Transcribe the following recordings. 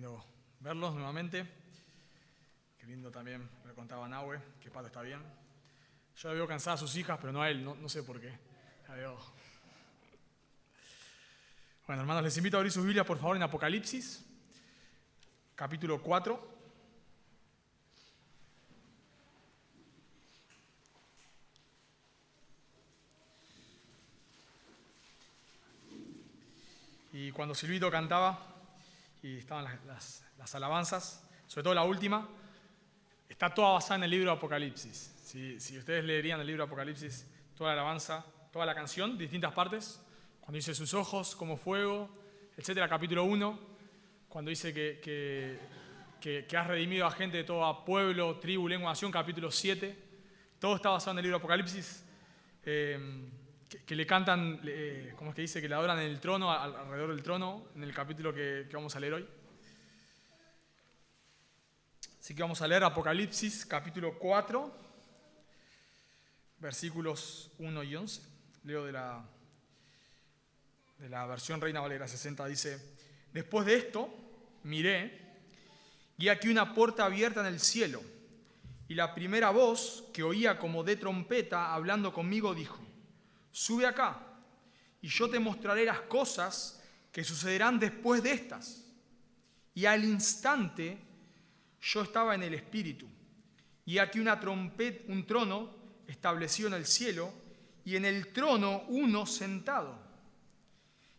lindo verlos nuevamente. Qué lindo también, le contaba a Nahue, que Pato está bien. Yo le veo cansada a sus hijas, pero no a él, no sé por qué. La veo. Bueno, hermanos, les invito a abrir sus Biblias, por favor, en Apocalipsis, capítulo 4. Y cuando Silvito cantaba, y estaban las alabanzas, sobre todo la última, está toda basada en el libro de Apocalipsis. Si ustedes leerían el libro de Apocalipsis, toda la alabanza, toda la canción, distintas partes, cuando dice sus ojos como fuego, etcétera, capítulo 1, cuando dice que has redimido a gente de todo pueblo, tribu, lengua, nación, capítulo 7, todo está basado en el libro de Apocalipsis. Que le cantan, ¿cómo es que dice? Que le adoran en el trono, alrededor del trono, en el capítulo que vamos a leer hoy. Así que vamos a leer Apocalipsis, capítulo 4, versículos 1 y 11. Leo de la versión Reina Valera 60, dice: Después de esto, miré, y aquí una puerta abierta en el cielo, y la primera voz que oía como de trompeta hablando conmigo dijo: Sube acá, y yo te mostraré las cosas que sucederán después de estas. Y al instante yo estaba en el Espíritu, y aquí un trono establecido en el cielo, y en el trono uno sentado.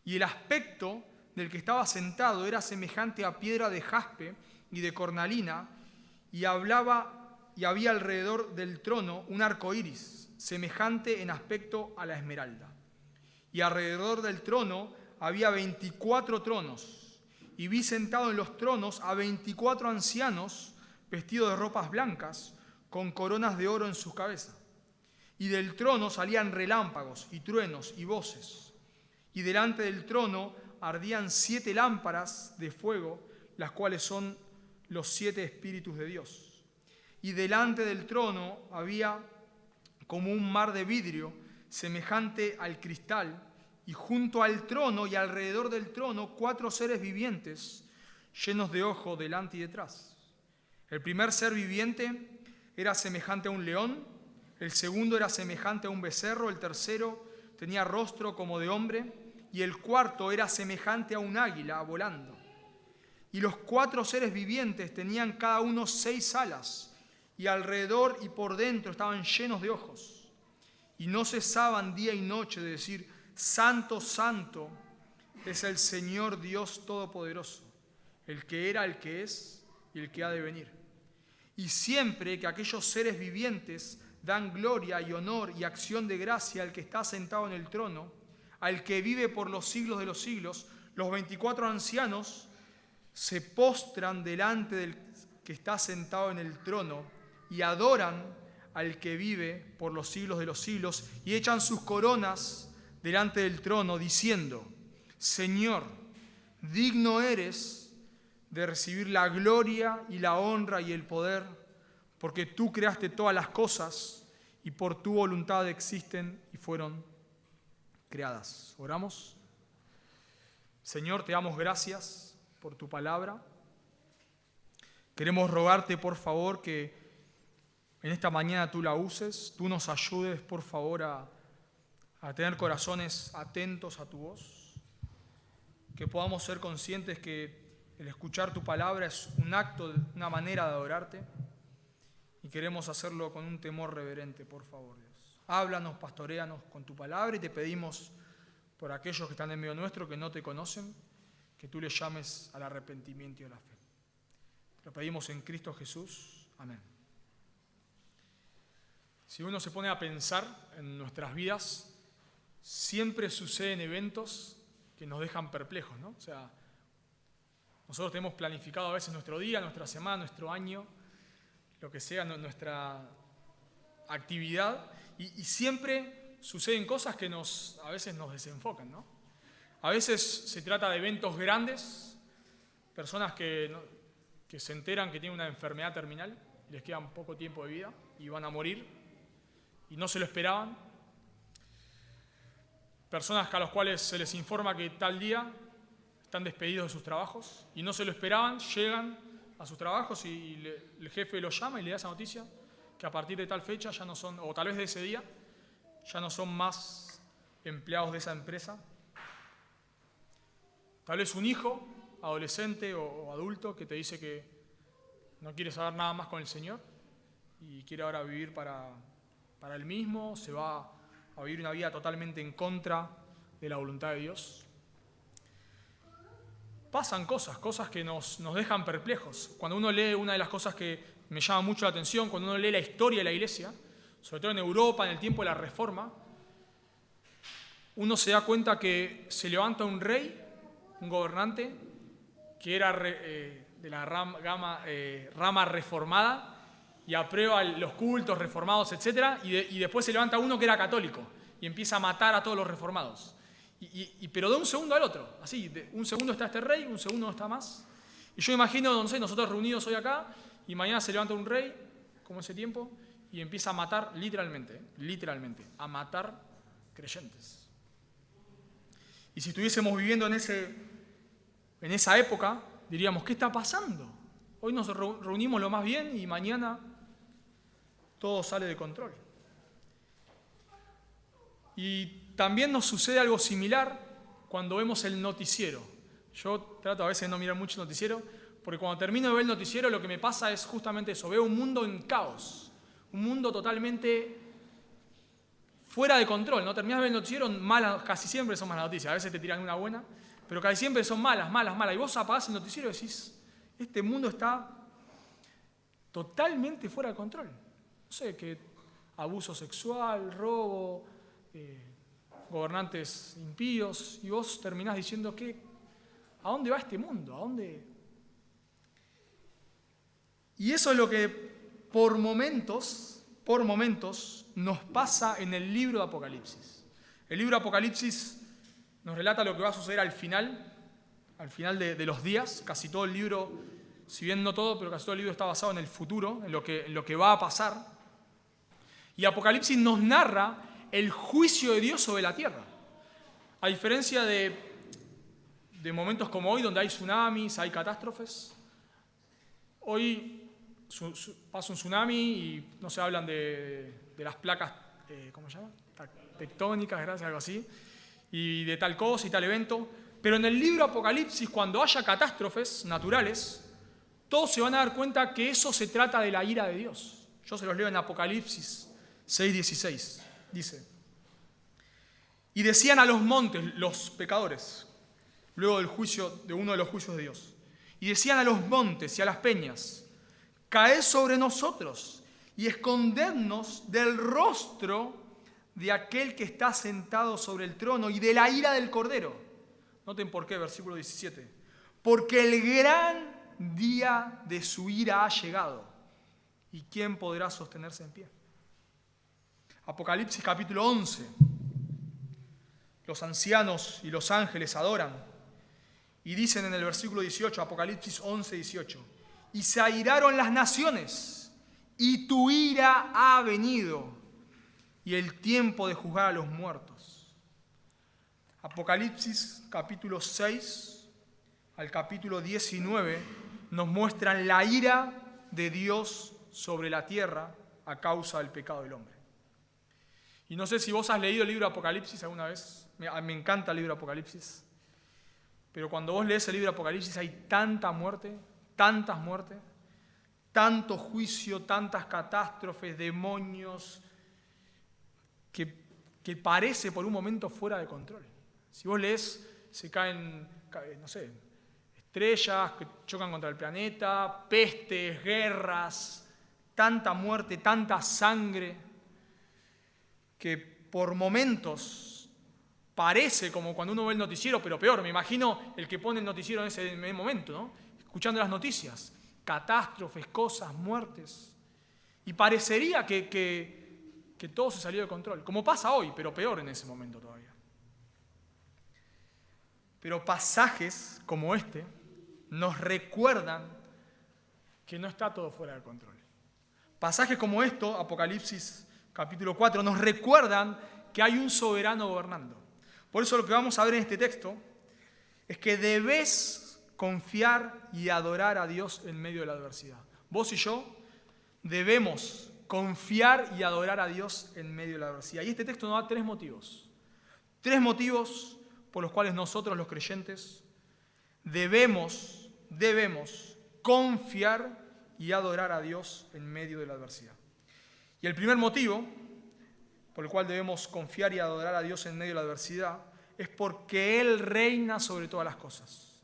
Y el aspecto del que estaba sentado era semejante a piedra de jaspe y de cornalina, y había alrededor del trono un arco iris, semejante en aspecto a la esmeralda. Y alrededor del trono había 24 tronos, y vi sentado en los tronos a 24 ancianos vestidos de ropas blancas, con coronas de oro en sus cabezas. Y del trono salían relámpagos y truenos y voces. Y delante del trono ardían 7 lámparas de fuego, las cuales son los 7 espíritus de Dios. Y delante del trono había como un mar de vidrio, semejante al cristal, y junto al trono y alrededor del trono 4 seres vivientes, llenos de ojos delante y detrás. El primer ser viviente era semejante a un león, el segundo era semejante a un becerro, el tercero tenía rostro como de hombre, y el cuarto era semejante a un águila volando. Y los 4 seres vivientes tenían cada uno 6 alas, y alrededor y por dentro estaban llenos de ojos. Y no cesaban día y noche de decir: Santo, Santo es el Señor Dios Todopoderoso, el que era, el que es y el que ha de venir. Y siempre que aquellos seres vivientes dan gloria y honor y acción de gracia al que está sentado en el trono, al que vive por los siglos de los siglos, los 24 ancianos se postran delante del que está sentado en el trono y adoran al que vive por los siglos de los siglos, y echan sus coronas delante del trono, diciendo: Señor, digno eres de recibir la gloria y la honra y el poder, porque tú creaste todas las cosas, y por tu voluntad existen y fueron creadas. Oramos. Señor, te damos gracias por tu palabra. Queremos rogarte, por favor, que en esta mañana tú la uses, tú nos ayudes, por favor, a tener corazones atentos a tu voz, que podamos ser conscientes que el escuchar tu palabra es un acto, una manera de adorarte, y queremos hacerlo con un temor reverente, por favor, Dios. Háblanos, pastoréanos con tu palabra, y te pedimos por aquellos que están en medio nuestro que no te conocen, que tú les llames al arrepentimiento y a la fe. Lo pedimos en Cristo Jesús. Amén. Si uno se pone a pensar en nuestras vidas, siempre suceden eventos que nos dejan perplejos, ¿no? O sea, nosotros tenemos planificado a veces nuestro día, nuestra semana, nuestro año, lo que sea nuestra actividad, y siempre suceden cosas que a veces nos desenfocan, ¿no? A veces se trata de eventos grandes, personas que se enteran que tienen una enfermedad terminal, y les queda poco tiempo de vida y van a morir, y no se lo esperaban. Personas a las cuales se les informa que tal día están despedidos de sus trabajos y no se lo esperaban, llegan a sus trabajos y el jefe los llama y le da esa noticia que a partir de tal fecha ya no son, o tal vez de ese día, ya no son más empleados de esa empresa. Tal vez un hijo, adolescente o adulto, que te dice que no quiere saber nada más con el Señor y quiere ahora vivir para él mismo, se va a vivir una vida totalmente en contra de la voluntad de Dios. Pasan cosas que nos dejan perplejos. Cuando uno lee, una de las cosas que me llama mucho la atención, cuando uno lee la historia de la Iglesia, sobre todo en Europa, en el tiempo de la Reforma, uno se da cuenta que se levanta un rey, un gobernante, que era de la rama reformada y aprueba los cultos reformados, etc. Y después se levanta uno que era católico y empieza a matar a todos los reformados. Pero de un segundo al otro, así, de un segundo está este rey, un segundo no está más. Y yo imagino, no sé, nosotros reunidos hoy acá, y mañana se levanta un rey, como ese tiempo, y empieza a matar literalmente, a matar creyentes. Y si estuviésemos viviendo en esa época, diríamos, ¿qué está pasando? Hoy nos reunimos lo más bien y mañana todo sale de control. Y también nos sucede algo similar cuando vemos el noticiero. Yo trato a veces de no mirar mucho el noticiero, porque cuando termino de ver el noticiero lo que me pasa es justamente eso. Veo un mundo en caos, un mundo totalmente fuera de control, ¿no? Terminas de ver el noticiero, malas, casi siempre son malas noticias. A veces te tiran una buena, pero casi siempre son malas. Y vos apagás el noticiero y decís, este mundo está totalmente fuera de control. No sé, que abuso sexual, robo, gobernantes impíos, y vos terminás diciendo, ¿a dónde va este mundo? ¿A dónde? Y eso es lo que por momentos nos pasa en el libro de Apocalipsis. El libro de Apocalipsis nos relata lo que va a suceder al final de los días. Casi todo el libro, si bien no todo, pero casi todo el libro está basado en el futuro, en lo que va a pasar. Y Apocalipsis nos narra el juicio de Dios sobre la tierra. A diferencia de momentos como hoy, donde hay tsunamis, hay catástrofes, hoy pasa un tsunami y no se hablan de las placas, ¿cómo se llama? Tectónicas, gracias, algo así, y de tal cosa y tal evento. Pero en el libro Apocalipsis, cuando haya catástrofes naturales, todos se van a dar cuenta que eso se trata de la ira de Dios. Yo se los leo en Apocalipsis 6:16. Dice, y decían a los montes, los pecadores, luego del juicio, de uno de los juicios de Dios, y decían a los montes y a las peñas, caed sobre nosotros y escondednos del rostro de aquel que está sentado sobre el trono y de la ira del Cordero. Noten por qué, versículo 17. Porque el gran día de su ira ha llegado, ¿y quién podrá sostenerse en pie? Apocalipsis capítulo 11. Los ancianos y los ángeles adoran y dicen en el versículo 18, Apocalipsis 11, 18, y se airaron las naciones y tu ira ha venido y el tiempo de juzgar a los muertos. Apocalipsis capítulo 6 al capítulo 19 nos muestran la ira de Dios sobre la tierra a causa del pecado del hombre. Y no sé si vos has leído el libro de Apocalipsis alguna vez. Me encanta el libro de Apocalipsis. Pero cuando vos lees el libro de Apocalipsis hay tanta muerte, tantas muertes, tanto juicio, tantas catástrofes, demonios, que parece por un momento fuera de control. Si vos lees, se caen, no sé, estrellas que chocan contra el planeta, pestes, guerras, tanta muerte, tanta sangre, que por momentos parece como cuando uno ve el noticiero, pero peor, me imagino el que pone el noticiero en ese momento, ¿no? Escuchando las noticias, catástrofes, cosas, muertes, y parecería que todo se salió de control, como pasa hoy, pero peor en ese momento todavía. Pero pasajes como este nos recuerdan que no está todo fuera de control. Pasajes como esto, Apocalipsis capítulo 4, nos recuerdan que hay un soberano gobernando. Por eso lo que vamos a ver en este texto es que debes confiar y adorar a Dios en medio de la adversidad. Vos y yo debemos confiar y adorar a Dios en medio de la adversidad. Y este texto nos da tres motivos. Tres motivos por los cuales nosotros los creyentes debemos confiar y adorar a Dios en medio de la adversidad. Y el primer motivo por el cual debemos confiar y adorar a Dios en medio de la adversidad es porque Él reina sobre todas las cosas.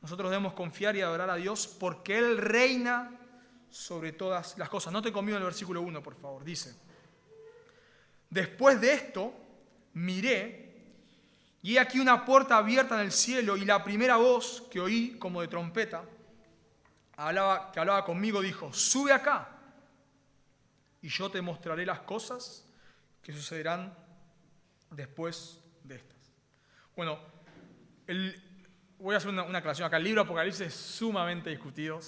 Nosotros debemos confiar y adorar a Dios porque Él reina sobre todas las cosas. Noten conmigo en el versículo 1, por favor. Dice: después de esto, miré, y he aquí una puerta abierta en el cielo, y la primera voz que oí como de trompeta, que hablaba conmigo, dijo: sube acá, y yo te mostraré las cosas que sucederán después de estas. Bueno, voy a hacer una aclaración acá. El libro de Apocalipsis es sumamente discutido.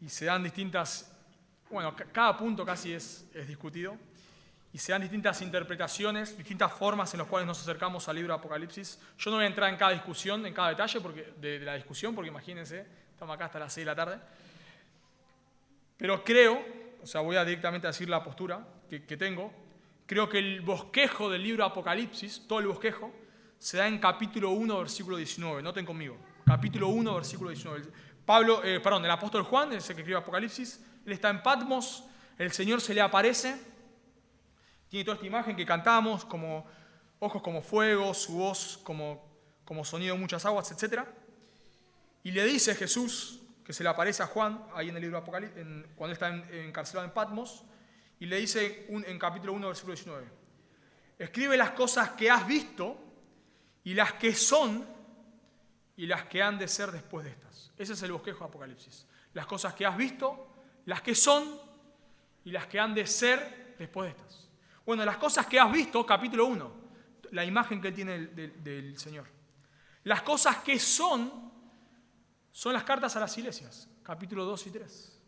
Y se dan distintas, cada punto casi es discutido. Y se dan distintas interpretaciones, distintas formas en las cuales nos acercamos al libro de Apocalipsis. Yo no voy a entrar en cada discusión, en cada detalle de la discusión, porque imagínense, estamos acá hasta las 6 de la tarde. Pero creo, voy a directamente decir la postura que tengo. Creo que el bosquejo del libro de Apocalipsis, todo el bosquejo, se da en capítulo 1, versículo 19. Noten conmigo. Capítulo 1, versículo 19. El apóstol Juan, ese que escribe Apocalipsis, él está en Patmos, el Señor se le aparece, tiene toda esta imagen que cantamos, como ojos como fuego, su voz como sonido de muchas aguas, etc. Y le dice Jesús, que se le aparece a Juan, ahí en el libro de Apocalipsis, cuando está encarcelado en Patmos, y le dice en capítulo 1, versículo 19, escribe las cosas que has visto, y las que son, y las que han de ser después de estas. Ese es el bosquejo de Apocalipsis. Las cosas que has visto, las que son, y las que han de ser después de estas. Bueno, las cosas que has visto, capítulo 1, la imagen que él tiene del Señor. Las cosas que son las cartas a las iglesias, capítulo 2 y 3.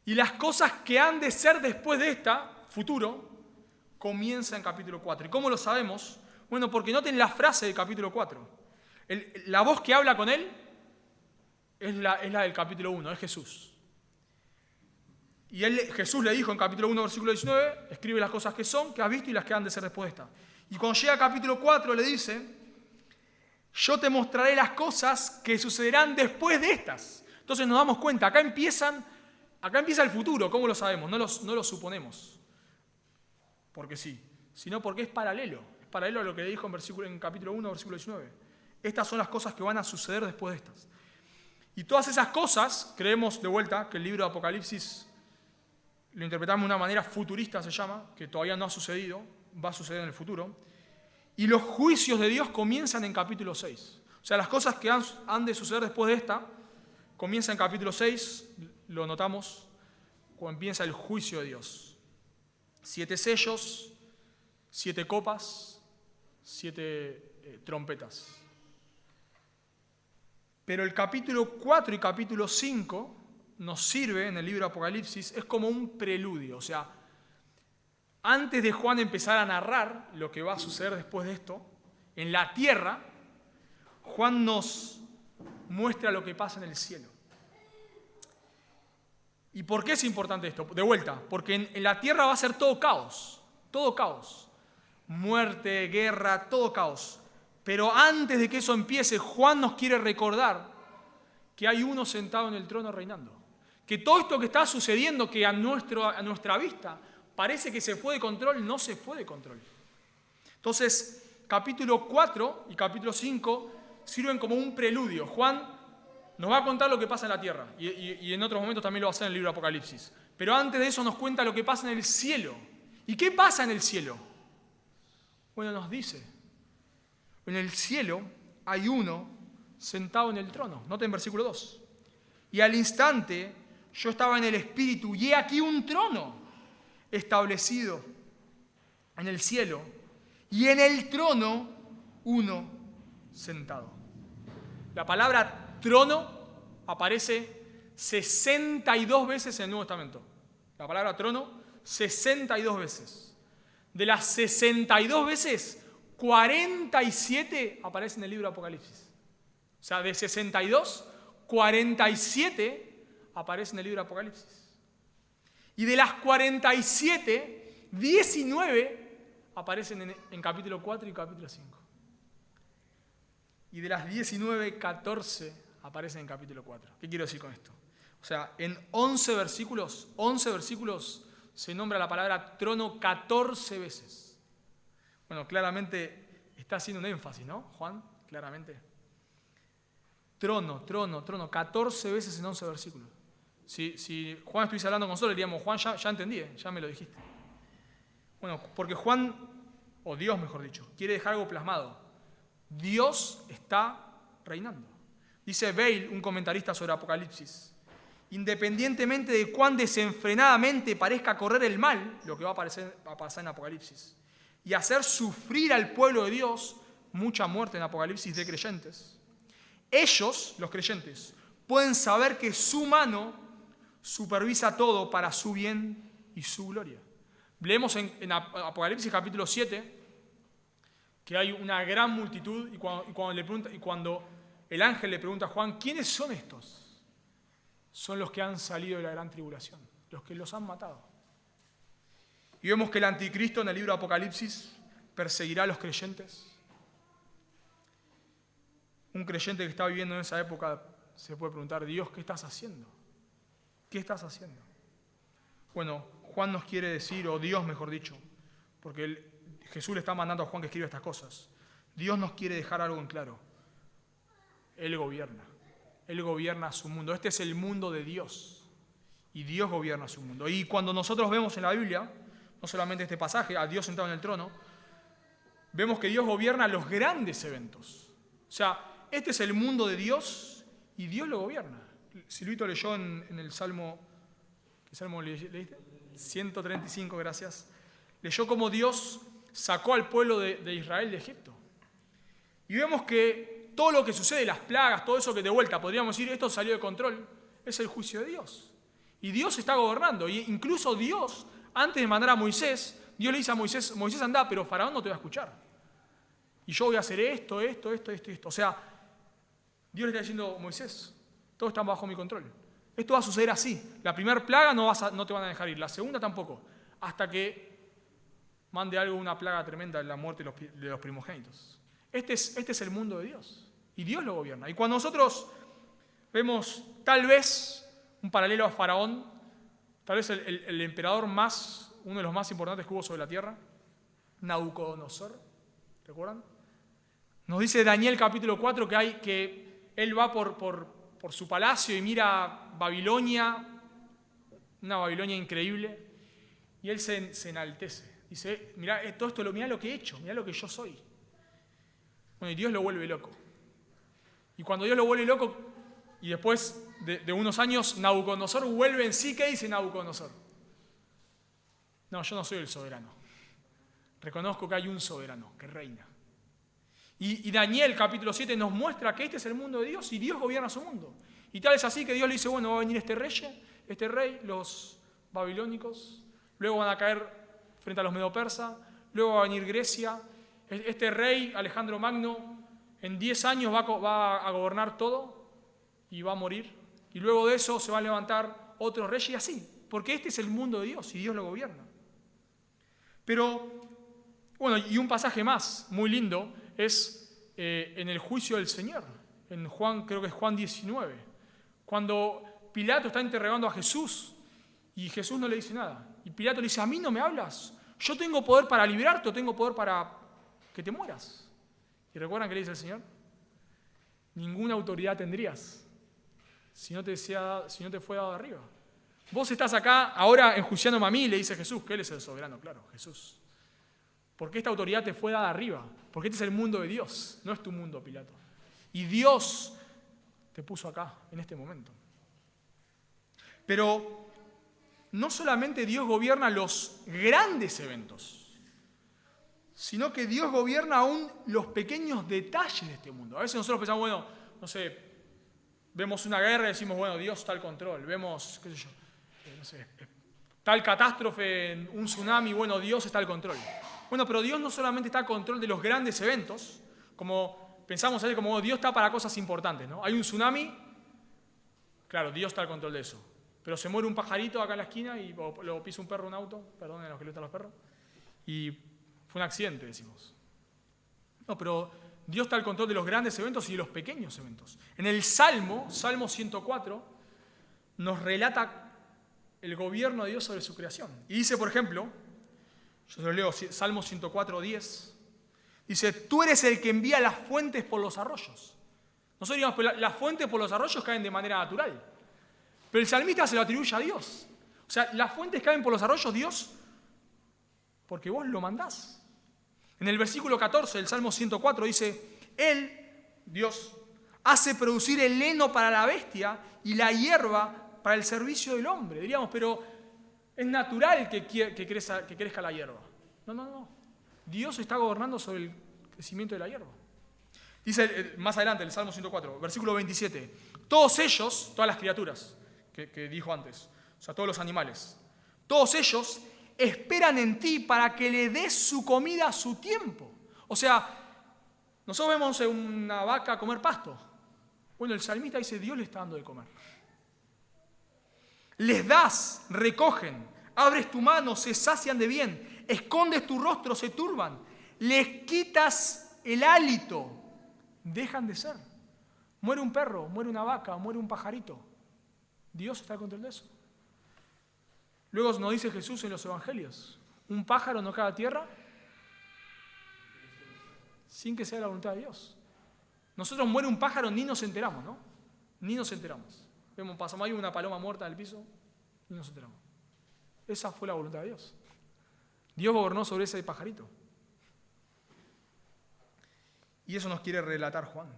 Y las cosas que han de ser después de esta, futuro, comienza en capítulo 4. ¿Y cómo lo sabemos? Bueno, porque noten la frase del capítulo 4. La voz que habla con él es la del capítulo 1, es Jesús. Y Jesús le dijo en capítulo 1, versículo 19, escribe las cosas que son, que has visto y las que han de ser después de esta. Y cuando llega al capítulo 4 le dice: yo te mostraré las cosas que sucederán después de estas. Entonces nos damos cuenta, acá empieza el futuro. ¿Cómo lo sabemos? No lo suponemos porque sí, sino porque es paralelo a lo que le dijo en capítulo 1, versículo 19. Estas son las cosas que van a suceder después de estas. Y todas esas cosas, creemos de vuelta que el libro de Apocalipsis lo interpretamos de una manera futurista, se llama, que todavía no ha sucedido, va a suceder en el futuro. Y los juicios de Dios comienzan en capítulo 6. O sea, las cosas que han de suceder después de esta, comienzan en capítulo 6, lo notamos, cuando empieza el juicio de Dios. 7 sellos, 7 copas, 7 trompetas. Pero el capítulo 4 y capítulo 5 nos sirve en el libro de Apocalipsis, es como un preludio. O sea, antes de Juan empezar a narrar lo que va a suceder después de esto, en la tierra, Juan nos muestra lo que pasa en el cielo. ¿Y por qué es importante esto? De vuelta, porque en la tierra va a ser todo caos, muerte, guerra, todo caos. Pero antes de que eso empiece, Juan nos quiere recordar que hay uno sentado en el trono reinando. Que todo esto que está sucediendo, que a nuestra vista parece que se fue de control, no se fue de control. Entonces, capítulo 4 y capítulo 5 sirven como un preludio. Juan nos va a contar lo que pasa en la tierra, y en otros momentos también lo va a hacer en el libro de Apocalipsis. Pero antes de eso nos cuenta lo que pasa en el cielo. ¿Y qué pasa en el cielo? Bueno, nos dice, en el cielo hay uno sentado en el trono. Noten versículo 2. Y al instante yo estaba en el Espíritu, y he aquí un trono establecido en el cielo, y en el trono uno sentado. La palabra trono aparece 62 veces en el Nuevo Testamento. La palabra trono, 62 veces. De las 62 veces, 47 aparecen en el libro de Apocalipsis. O sea, de 62, 47 aparecen en el libro de Apocalipsis. Y de las 47, 19 aparecen en capítulo 4 y capítulo 5. Y de las 19, 14 aparecen en capítulo 4. ¿Qué quiero decir con esto? O sea, en 11 versículos se nombra la palabra trono 14 veces. Bueno, claramente está haciendo un énfasis, ¿no, Juan? Claramente. Trono, 14 veces en 11 versículos. Si Juan estuviese hablando con nosotros, le diríamos, Juan, ya entendí, ya me lo dijiste. Bueno, porque Juan, o Dios mejor dicho, quiere dejar algo plasmado. Dios está reinando. Dice Bale, un comentarista sobre Apocalipsis, independientemente de cuán desenfrenadamente parezca correr el mal, lo que va a pasar en Apocalipsis, y hacer sufrir al pueblo de Dios mucha muerte en Apocalipsis de creyentes, ellos, los creyentes, pueden saber que su mano supervisa todo para su bien y su gloria. Leemos en Apocalipsis capítulo 7 que hay una gran multitud y cuando el ángel le pregunta a Juan, ¿quiénes son estos? Son los que han salido de la gran tribulación, los que los han matado. Y vemos que el anticristo en el libro de Apocalipsis perseguirá a los creyentes. Un creyente que está viviendo en esa época se puede preguntar, Dios, ¿qué estás haciendo? ¿Qué estás haciendo? Bueno, Juan nos quiere decir, o Dios mejor dicho, porque Jesús le está mandando a Juan que escriba estas cosas. Dios nos quiere dejar algo en claro. Él gobierna su mundo. Este es el mundo de Dios. Y Dios gobierna su mundo. Y cuando nosotros vemos en la Biblia, no solamente este pasaje, a Dios sentado en el trono, vemos que Dios gobierna los grandes eventos. O sea, este es el mundo de Dios y Dios lo gobierna. Silvito leyó en el Salmo, ¿qué Salmo leíste? 135, gracias. Leyó cómo Dios sacó al pueblo de Israel de Egipto. Y vemos que todo lo que sucede, las plagas, todo eso que de vuelta podríamos decir, esto salió de control, es el juicio de Dios. Y Dios está gobernando. Y incluso Dios, antes de mandar a Moisés, Dios le dice a Moisés, Moisés anda, pero Faraón no te va a escuchar. Y yo voy a hacer esto. O sea, Dios le está diciendo, Moisés, todo está bajo mi control. Esto va a suceder así. La primera plaga no te van a dejar ir, la segunda tampoco, hasta que mande algo, una plaga tremenda, la muerte de los primogénitos. Este es el mundo de Dios. Y Dios lo gobierna. Y cuando nosotros vemos tal vez un paralelo a Faraón, tal vez el emperador uno de los más importantes que hubo sobre la tierra, Nabucodonosor, ¿recuerdan? Nos dice Daniel capítulo 4 que él va por su palacio y mira Babilonia, una Babilonia increíble, y él se enaltece. Dice, mirá lo que he hecho, mirá lo que yo soy. Bueno, y Dios lo vuelve loco. Y cuando Dios lo vuelve loco, y después de unos años, Nabucodonosor vuelve en sí, ¿qué dice Nabucodonosor? No, yo no soy el soberano. Reconozco que hay un soberano que reina. Y Daniel capítulo 7 nos muestra que este es el mundo de Dios y Dios gobierna su mundo. Y tal es así que Dios le dice, bueno, va a venir este rey, los babilónicos, luego van a caer frente a los medo-persas, luego va a venir Grecia. Este rey, Alejandro Magno, en 10 años va a gobernar todo y va a morir. Y luego de eso se va a levantar otro rey y así, porque este es el mundo de Dios y Dios lo gobierna. Pero, bueno, y un pasaje más muy lindo es en el juicio del Señor, en Juan, creo que es Juan 19, cuando Pilato está interrogando a Jesús y Jesús no le dice nada. Y Pilato le dice, ¿a mí no me hablas? Yo tengo poder para liberarte o tengo poder para que te mueras. ¿Y recuerdan qué le dice el Señor? Ninguna autoridad tendrías si no te fue dado de arriba. Vos estás acá ahora enjuiciándome a mí, le dice Jesús, que Él es el soberano, claro, Jesús. Porque esta autoridad te fue dada arriba, porque este es el mundo de Dios, no es tu mundo, Pilato. Y Dios te puso acá, en este momento. Pero no solamente Dios gobierna los grandes eventos, sino que Dios gobierna aún los pequeños detalles de este mundo. A veces nosotros pensamos, bueno, no sé, vemos una guerra y decimos, bueno, Dios está al control. Vemos, qué sé yo, no sé, tal catástrofe, un tsunami, bueno, Dios está al control. Bueno, pero Dios no solamente está al control de los grandes eventos, como pensamos ayer, como Dios está para cosas importantes, ¿no? Hay un tsunami, claro, Dios está al control de eso. Pero se muere un pajarito acá en la esquina y lo pisa un perro, un auto, perdón, a los que les gustan los perros, y fue un accidente, decimos. No, pero Dios está al control de los grandes eventos y de los pequeños eventos. En el Salmo 104, nos relata el gobierno de Dios sobre su creación. Y dice, por ejemplo, yo se lo leo, Salmo 104, 10, dice, tú eres el que envía las fuentes por los arroyos. Nosotros digamos, pero las fuentes por los arroyos caen de manera natural. Pero el salmista se lo atribuye a Dios. O sea, las fuentes caen por los arroyos, Dios, porque vos lo mandás. En el versículo 14 del Salmo 104 dice, Él, Dios, hace producir el heno para la bestia y la hierba para el servicio del hombre. Diríamos, pero es natural que crezca la hierba. No. Dios está gobernando sobre el crecimiento de la hierba. Dice más adelante, el Salmo 104, versículo 27, todos ellos, todas las criaturas que dijo antes, o sea, todos los animales, todos ellos esperan en ti para que le des su comida a su tiempo. O sea, nosotros vemos una vaca comer pasto. Bueno, el salmista dice, Dios le está dando de comer. Les das, recogen, abres tu mano, se sacian de bien, escondes tu rostro, se turban, les quitas el hálito, dejan de ser. Muere un perro, muere una vaca, muere un pajarito. Dios está al control de eso. Luego nos dice Jesús en los evangelios, un pájaro no cae a tierra sin que sea la voluntad de Dios. Nosotros muere un pájaro, ni nos enteramos, ¿no? Ni nos enteramos. Pasamos ahí una paloma muerta en el piso, ni nos enteramos. Esa fue la voluntad de Dios. Dios gobernó sobre ese pajarito. Y eso nos quiere relatar Juan.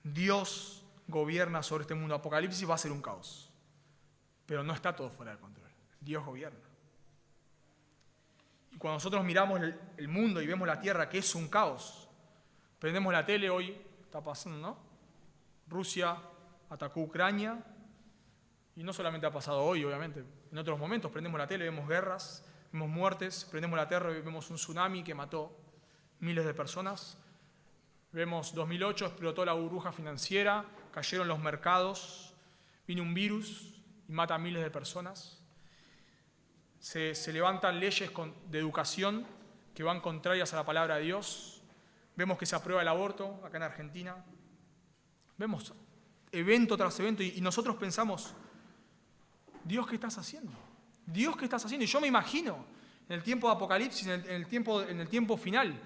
Dios gobierna sobre este mundo. Apocalipsis va a ser un caos. Pero no está todo fuera del control. Dios gobierna. Y cuando nosotros miramos el mundo y vemos la tierra, que es un caos, prendemos la tele, hoy está pasando, ¿no? Rusia atacó Ucrania, y no solamente ha pasado hoy, obviamente, en otros momentos prendemos la tele, vemos guerras, vemos muertes, prendemos la tierra y vemos un tsunami que mató miles de personas. Vemos 2008, explotó la burbuja financiera, cayeron los mercados, vino un virus y mata a miles de personas. Se levantan leyes de educación que van contrarias a la palabra de Dios. Vemos que se aprueba el aborto acá en Argentina. Vemos evento tras evento y nosotros pensamos, Dios, ¿qué estás haciendo? Dios, ¿qué estás haciendo? Y yo me imagino, en el tiempo de Apocalipsis, en el tiempo final,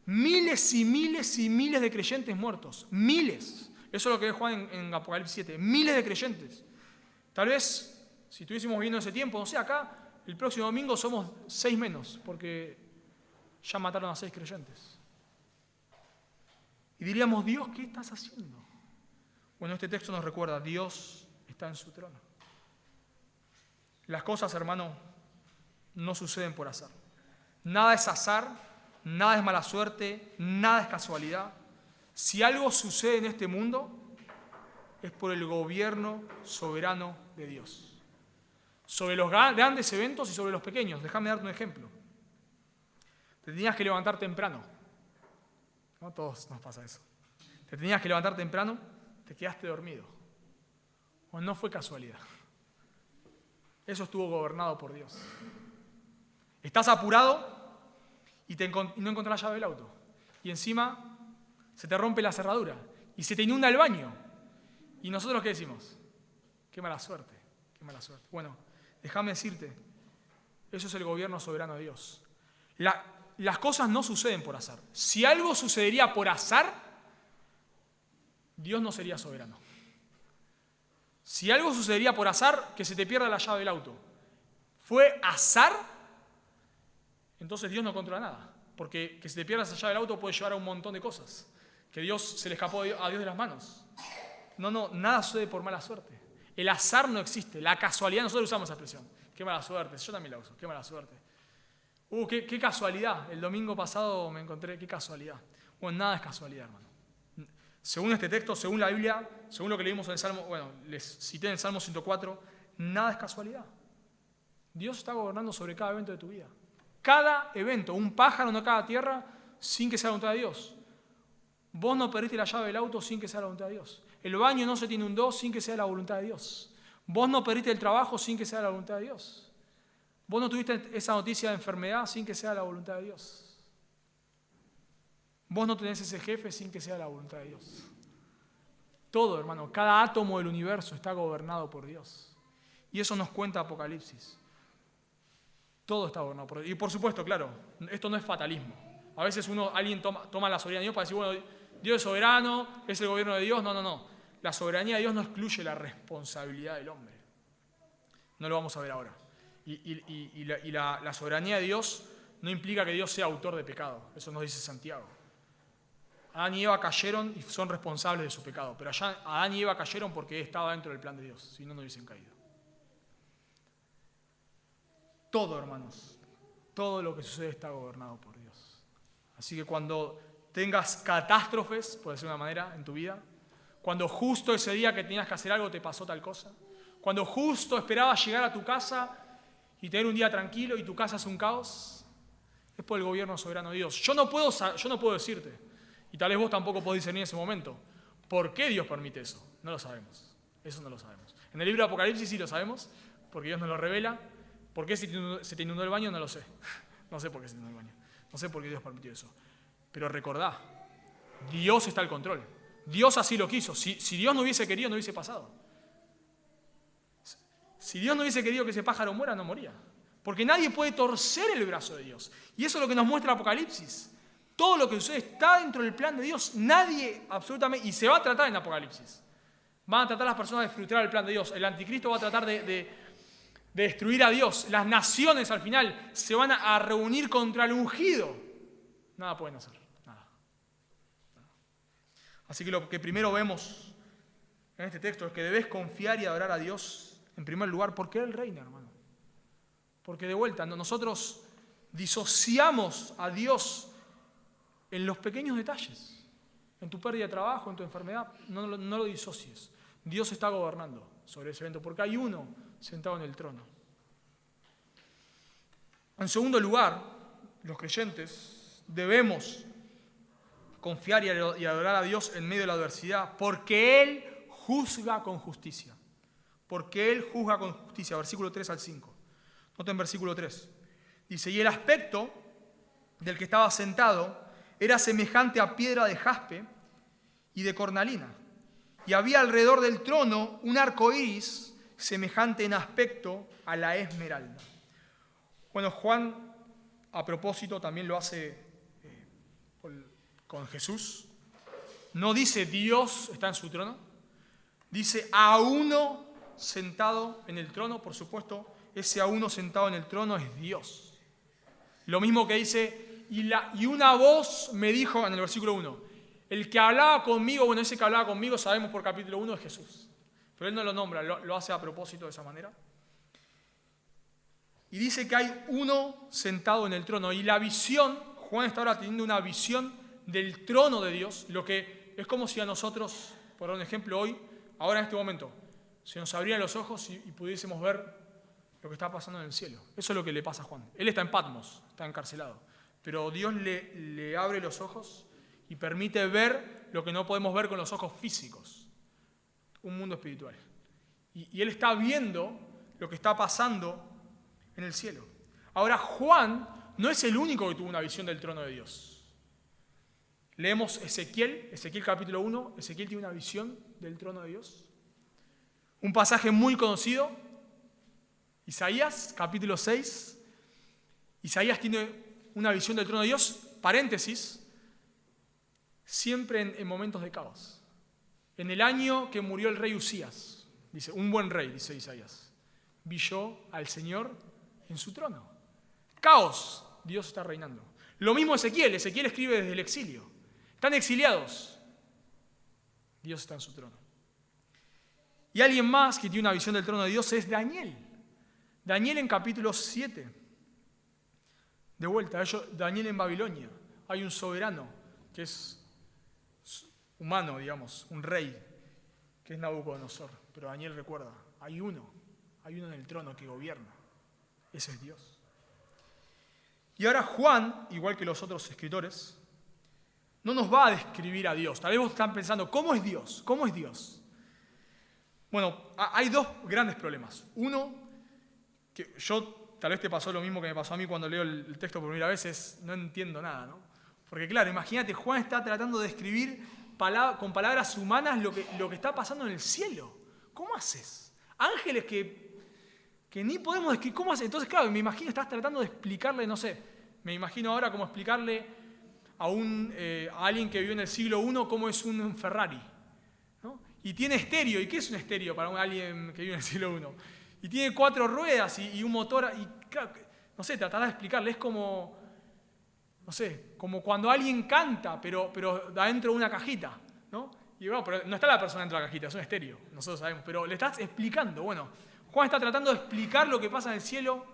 miles y miles y miles de creyentes muertos. Miles. Eso es lo que ve Juan en Apocalipsis 7. Miles de creyentes. Tal vez, si estuviésemos viviendo ese tiempo, no sé, acá, el próximo domingo somos 6 menos, porque ya mataron a 6 creyentes. Y diríamos, Dios, ¿qué estás haciendo? Bueno, este texto nos recuerda, Dios está en su trono. Las cosas, hermano, no suceden por azar. Nada es azar, nada es mala suerte, nada es casualidad. Si algo sucede en este mundo, es por el gobierno soberano de Dios. Sobre los grandes eventos y sobre los pequeños. Déjame darte un ejemplo. Te tenías que levantar temprano. No a todos nos pasa eso. Te tenías que levantar temprano, te quedaste dormido. O no fue casualidad. Eso estuvo gobernado por Dios. Estás apurado y no encontrás la llave del auto. Y encima se te rompe la cerradura y se te inunda el baño. ¿Y nosotros qué decimos? Qué mala suerte, qué mala suerte. Bueno, déjame decirte, eso es el gobierno soberano de Dios. Las cosas no suceden por azar. Si algo sucedería por azar, Dios no sería soberano. Si algo sucedería por azar, que se te pierda la llave del auto, fue azar, entonces Dios no controla nada. Porque que se te pierda esa llave del auto puede llevar a un montón de cosas. Que Dios se le escapó a Dios de las manos. No, nada sucede por mala suerte. El azar no existe. La casualidad, nosotros usamos esa expresión. Qué mala suerte. Yo también la uso. Qué mala suerte. Qué casualidad. El domingo pasado me encontré, qué casualidad. Bueno, nada es casualidad, hermano. Según este texto, según la Biblia, según lo que leímos en el Salmo, bueno, les cité en el Salmo 104, nada es casualidad. Dios está gobernando sobre cada evento de tu vida. Cada evento, un pájaro no cae a tierra sin que sea la voluntad de Dios. Vos no perdiste la llave del auto sin que sea la voluntad de Dios. El baño no se te inundó sin que sea la voluntad de Dios. Vos no perdiste el trabajo sin que sea la voluntad de Dios. Vos no tuviste esa noticia de enfermedad sin que sea la voluntad de Dios. Vos no tenés ese jefe sin que sea la voluntad de Dios. Todo, hermano, cada átomo del universo está gobernado por Dios. Y eso nos cuenta Apocalipsis. Todo está gobernado por Dios. Y por supuesto, claro, esto no es fatalismo. A veces alguien toma la soberanía de Dios para decir, bueno, Dios es soberano, es el gobierno de Dios. No. La soberanía de Dios no excluye la responsabilidad del hombre. No lo vamos a ver ahora. Y la soberanía de Dios no implica que Dios sea autor de pecado. Eso nos dice Santiago. Adán y Eva cayeron y son responsables de su pecado. Pero allá Adán y Eva cayeron porque estaba dentro del plan de Dios. Si no, no hubiesen caído. Todo, hermanos, todo lo que sucede está gobernado por Dios. Así que cuando tengas catástrofes, puede ser una manera en tu vida, cuando justo ese día que tenías que hacer algo te pasó tal cosa, cuando justo esperabas llegar a tu casa y tener un día tranquilo y tu casa es un caos, es por el gobierno soberano de Dios. Yo no puedo decirte, y tal vez vos tampoco podés discernir en ese momento, ¿por qué Dios permite eso? No lo sabemos. Eso no lo sabemos. En el libro de Apocalipsis sí lo sabemos, porque Dios nos lo revela. ¿Por qué se te inundó el baño? No lo sé. No sé por qué se te inundó el baño. No sé por qué Dios permitió eso. Pero recordá, Dios está al control. Dios así lo quiso. Si Dios no hubiese querido, no hubiese pasado. Si Dios no hubiese querido que ese pájaro muera, no moría. Porque nadie puede torcer el brazo de Dios. Y eso es lo que nos muestra Apocalipsis. Todo lo que sucede está dentro del plan de Dios. Nadie, absolutamente, y se va a tratar en Apocalipsis. Van a tratar las personas de frustrar el plan de Dios. El anticristo va a tratar de destruir a Dios. Las naciones al final se van a reunir contra el ungido. Nada pueden hacer, nada. Así que lo que primero vemos en este texto es que debes confiar y adorar a Dios en primer lugar porque Él reina, hermano. Porque de vuelta, nosotros disociamos a Dios en los pequeños detalles. En tu pérdida de trabajo, en tu enfermedad, no lo disocies. Dios está gobernando sobre ese evento porque hay uno sentado en el trono. En segundo lugar, los creyentes debemos confiar y adorar a Dios en medio de la adversidad porque Él juzga con justicia. Porque Él juzga con justicia. Versículo 3 al 5. Noten versículo 3. Dice, y el aspecto del que estaba sentado era semejante a piedra de jaspe y de cornalina. Y había alrededor del trono un arco iris semejante en aspecto a la esmeralda. Bueno, Juan, a propósito, también lo hace con Jesús. No dice Dios está en su trono. Dice a uno sentado en el trono. Por supuesto, ese a uno sentado en el trono es Dios. Lo mismo que dice, y una voz me dijo en el versículo 1. El que hablaba conmigo, bueno, ese que hablaba conmigo sabemos por capítulo 1 es Jesús. Pero él no lo nombra, lo hace a propósito de esa manera. Y dice que hay uno sentado en el trono. Y la visión, Juan está ahora teniendo una visión del trono de Dios, lo que es como si a nosotros, por dar un ejemplo hoy, ahora en este momento, se nos abrieran los ojos y pudiésemos ver lo que está pasando en el cielo. Eso es lo que le pasa a Juan. Él está en Patmos, está encarcelado. Pero Dios le abre los ojos y permite ver lo que no podemos ver con los ojos físicos. Un mundo espiritual. Y él está viendo lo que está pasando en el cielo. Ahora, Juan no es el único que tuvo una visión del trono de Dios. Leemos Ezequiel capítulo 1. Ezequiel tiene una visión del trono de Dios. Un pasaje muy conocido. Isaías, capítulo 6. Isaías tiene una visión del trono de Dios. Paréntesis. Siempre en momentos de caos. En el año que murió el rey Usías, dice, un buen rey, dice Isaías, vi yo al Señor en su trono. Caos, Dios está reinando. Lo mismo Ezequiel escribe desde el exilio. Están exiliados, Dios está en su trono. Y alguien más que tiene una visión del trono de Dios es Daniel. Daniel en capítulo 7. De vuelta, Daniel en Babilonia. Hay un soberano que es humano, digamos, un rey, que es Nabucodonosor. Pero Daniel recuerda, hay uno en el trono que gobierna. Ese es Dios. Y ahora Juan, igual que los otros escritores, no nos va a describir a Dios. Tal vez vos están pensando, ¿cómo es Dios? ¿Cómo es Dios? Bueno, hay dos grandes problemas. Uno, que tal vez te pasó lo mismo que me pasó a mí cuando leo el texto por primera vez, es no entiendo nada, ¿no? Porque claro, imagínate, Juan está tratando de describir con palabras humanas lo que está pasando en el cielo. ¿Cómo haces? Ángeles que ni podemos describir. ¿Cómo haces? Entonces, claro, me imagino, estás tratando de explicarle, no sé, me imagino ahora cómo explicarle a alguien que vivió en el siglo I cómo es un Ferrari, ¿no? Y tiene estéreo. ¿Y qué es un estéreo para alguien que vive en el siglo I? Y tiene 4 ruedas y un motor. Y claro, no sé, tratar de explicarle. Es como, no sé, como cuando alguien canta, pero adentro de una cajita, ¿no? Y bueno, pero no está la persona dentro de la cajita, es un estéreo, nosotros sabemos. Pero le estás explicando. Bueno, Juan está tratando de explicar lo que pasa en el cielo,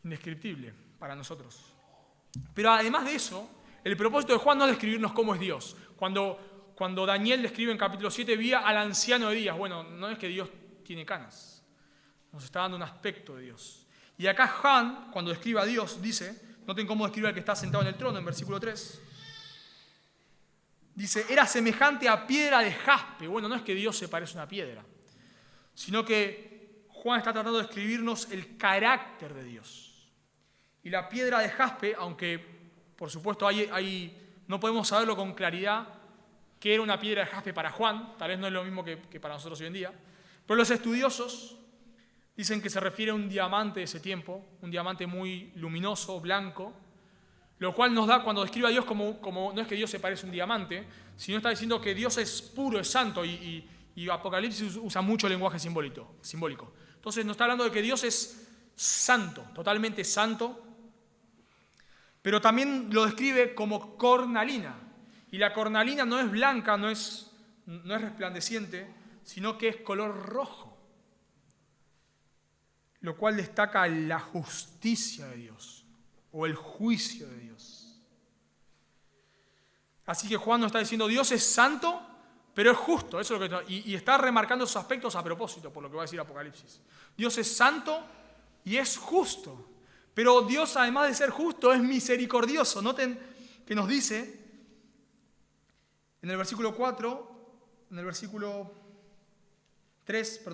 indescriptible para nosotros. Pero además de eso, el propósito de Juan no es describirnos cómo es Dios. Cuando Daniel describe en capítulo 7, vi al anciano de días. Bueno, no es que Dios tiene canas. Nos está dando un aspecto de Dios. Y acá Juan, cuando describe a Dios, dice, noten cómo describe al que está sentado en el trono, en versículo 3. Dice, era semejante a piedra de jaspe. Bueno, no es que Dios se parece a una piedra, sino que Juan está tratando de describirnos el carácter de Dios. Y la piedra de jaspe, aunque por supuesto no podemos saberlo con claridad qué era una piedra de jaspe para Juan, tal vez no es lo mismo que para nosotros hoy en día, pero los estudiosos dicen que se refiere a un diamante de ese tiempo, un diamante muy luminoso, blanco, lo cual nos da, cuando describe a Dios como no es que Dios se parece a un diamante, sino está diciendo que Dios es puro, es santo, y Apocalipsis usa mucho lenguaje simbólico. Entonces nos está hablando de que Dios es santo, totalmente santo, pero también lo describe como cornalina. Y la cornalina no es blanca, no es resplandeciente, sino que es color rojo, lo cual destaca la justicia de Dios o el juicio de Dios. Así que Juan nos está diciendo, Dios es santo, pero es justo. Eso es lo que y está remarcando esos aspectos a propósito, por lo que va a decir Apocalipsis. Dios es santo y es justo. Pero Dios, además de ser justo, es misericordioso. Noten que nos dice en el versículo 3,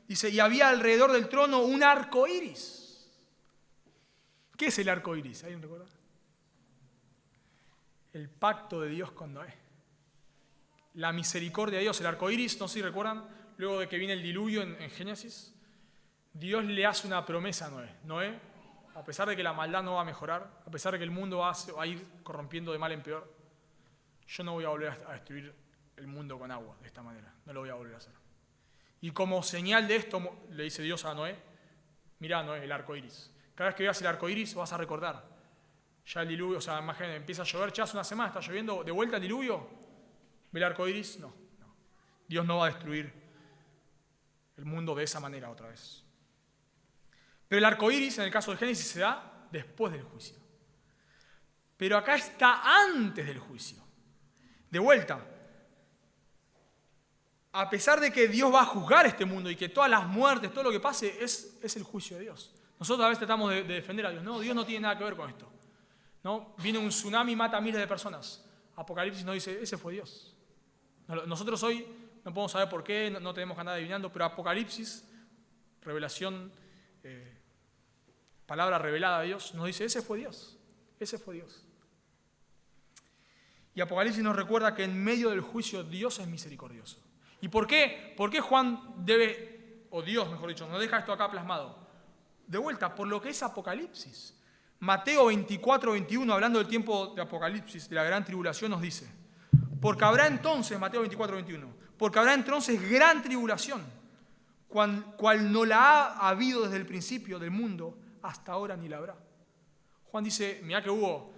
dice, y había alrededor del trono un arco iris. ¿Qué es el arco iris? ¿Alguien recuerda? El pacto de Dios con Noé. La misericordia de Dios, el arco iris, no sé si recuerdan, luego de que viene el diluvio en Génesis, Dios le hace una promesa a Noé. Noé, a pesar de que la maldad no va a mejorar, a pesar de que el mundo va a ir corrompiendo de mal en peor, yo no voy a volver a destruir el mundo con agua de esta manera. No lo voy a volver a hacer. Y como señal de esto, le dice Dios a Noé, mirá, Noé, el arco iris. Cada vez que veas el arco iris vas a recordar. Ya el diluvio, o sea, imagínate, empieza a llover, ya hace una semana, está lloviendo, de vuelta el diluvio, ve el arco iris, no. Dios no va a destruir el mundo de esa manera otra vez. Pero el arco iris, en el caso de Génesis, se da después del juicio. Pero acá está antes del juicio. De vuelta, a pesar de que Dios va a juzgar este mundo y que todas las muertes, todo lo que pase, es el juicio de Dios. Nosotros a veces tratamos de defender a Dios. No, Dios no tiene nada que ver con esto. ¿No? Viene un tsunami y mata a miles de personas. Apocalipsis nos dice, ese fue Dios. Nosotros hoy no podemos saber por qué, no tenemos que andar adivinando, pero Apocalipsis, revelación, palabra revelada de Dios, nos dice, ese fue Dios. Ese fue Dios. Y Apocalipsis nos recuerda que en medio del juicio Dios es misericordioso. ¿Y por qué? ¿Por qué Juan o Dios, mejor dicho, nos deja esto acá plasmado? De vuelta, por lo que es Apocalipsis. Mateo 24, 21, hablando del tiempo de Apocalipsis, de la gran tribulación, nos dice, porque habrá entonces, Mateo 24, 21, porque habrá entonces gran tribulación, cual no la ha habido desde el principio del mundo, hasta ahora ni la habrá. Juan dice, mirá que hubo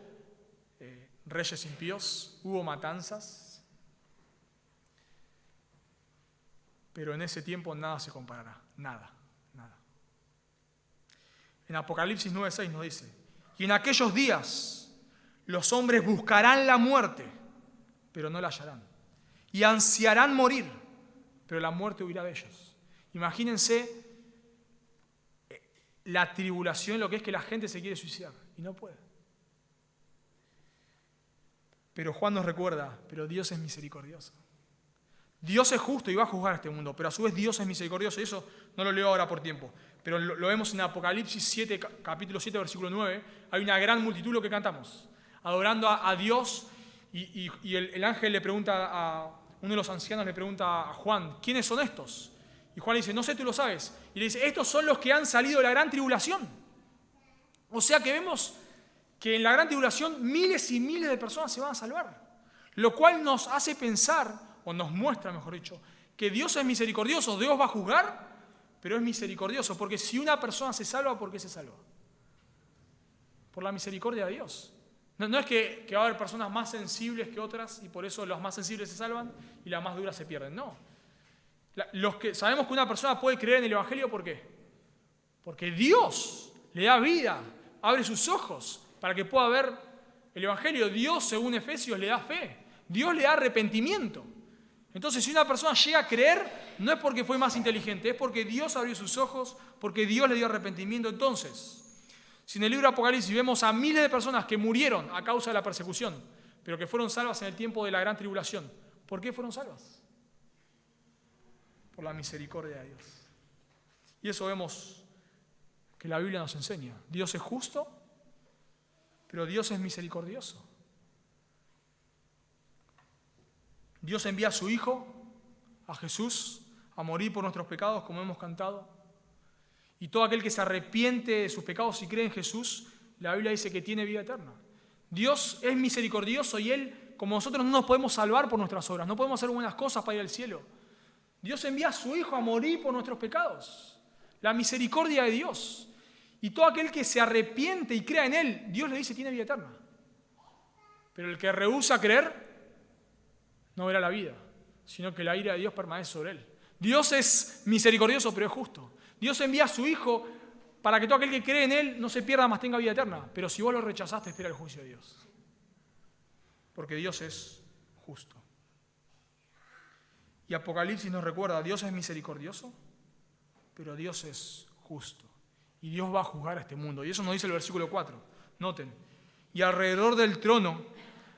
reyes impíos, hubo matanzas, pero en ese tiempo nada se comparará, nada. En Apocalipsis 9:6 nos dice, y en aquellos días los hombres buscarán la muerte, pero no la hallarán, y ansiarán morir, pero la muerte huirá de ellos. Imagínense la tribulación, lo que es que la gente se quiere suicidar. y no puede. Pero Juan nos recuerda, pero Dios es misericordioso. Dios es justo y va a juzgar este mundo, pero a su vez Dios es misericordioso, y eso no lo leo ahora por tiempo. Pero lo vemos en Apocalipsis 7, capítulo 7, versículo 9. Hay una gran multitud lo que cantamos, adorando a Dios, y el ángel le pregunta a uno de los ancianos, le pregunta a Juan, ¿quiénes son estos? Y Juan le dice, no sé, tú lo sabes. Y le dice, estos son los que han salido de la gran tribulación. O sea que vemos que en la gran tribulación miles y miles de personas se van a salvar. Lo cual nos hace pensar, o nos muestra, mejor dicho, que Dios es misericordioso. Dios va a juzgar, pero es misericordioso. Porque si una persona se salva, ¿por qué se salva? Por la misericordia de Dios. No es que va a haber personas más sensibles que otras y por eso los más sensibles se salvan y las más duras se pierden. No. Sabemos que una persona puede creer en el Evangelio, ¿por qué? Porque Dios le da vida, abre sus ojos para que pueda ver el Evangelio. Dios, según Efesios, le da fe. Dios le da arrepentimiento. Entonces, si una persona llega a creer, no es porque fue más inteligente, es porque Dios abrió sus ojos, porque Dios le dio arrepentimiento. Entonces, si en el libro de Apocalipsis vemos a miles de personas que murieron a causa de la persecución, pero que fueron salvas en el tiempo de la gran tribulación, ¿por qué fueron salvas? Por la misericordia de Dios. Y eso vemos que la Biblia nos enseña. Dios es justo, pero Dios es misericordioso. Dios envía a su Hijo, a Jesús, a morir por nuestros pecados, como hemos cantado. Y todo aquel que se arrepiente de sus pecados y cree en Jesús, la Biblia dice que tiene vida eterna. Dios es misericordioso y Él, como nosotros no nos podemos salvar por nuestras obras, no podemos hacer buenas cosas para ir al cielo. Dios envía a su Hijo a morir por nuestros pecados. La misericordia de Dios. Y todo aquel que se arrepiente y crea en Él, Dios le dice tiene vida eterna. Pero el que rehúsa creer, no verá la vida, sino que la ira de Dios permanece sobre él. Dios es misericordioso, pero es justo. Dios envía a su Hijo para que todo aquel que cree en Él no se pierda, mas tenga vida eterna. Pero si vos lo rechazaste, espera el juicio de Dios. Porque Dios es justo. Y Apocalipsis nos recuerda, Dios es misericordioso, pero Dios es justo. Y Dios va a juzgar a este mundo. Y eso nos dice el versículo 4. Noten. Y alrededor del trono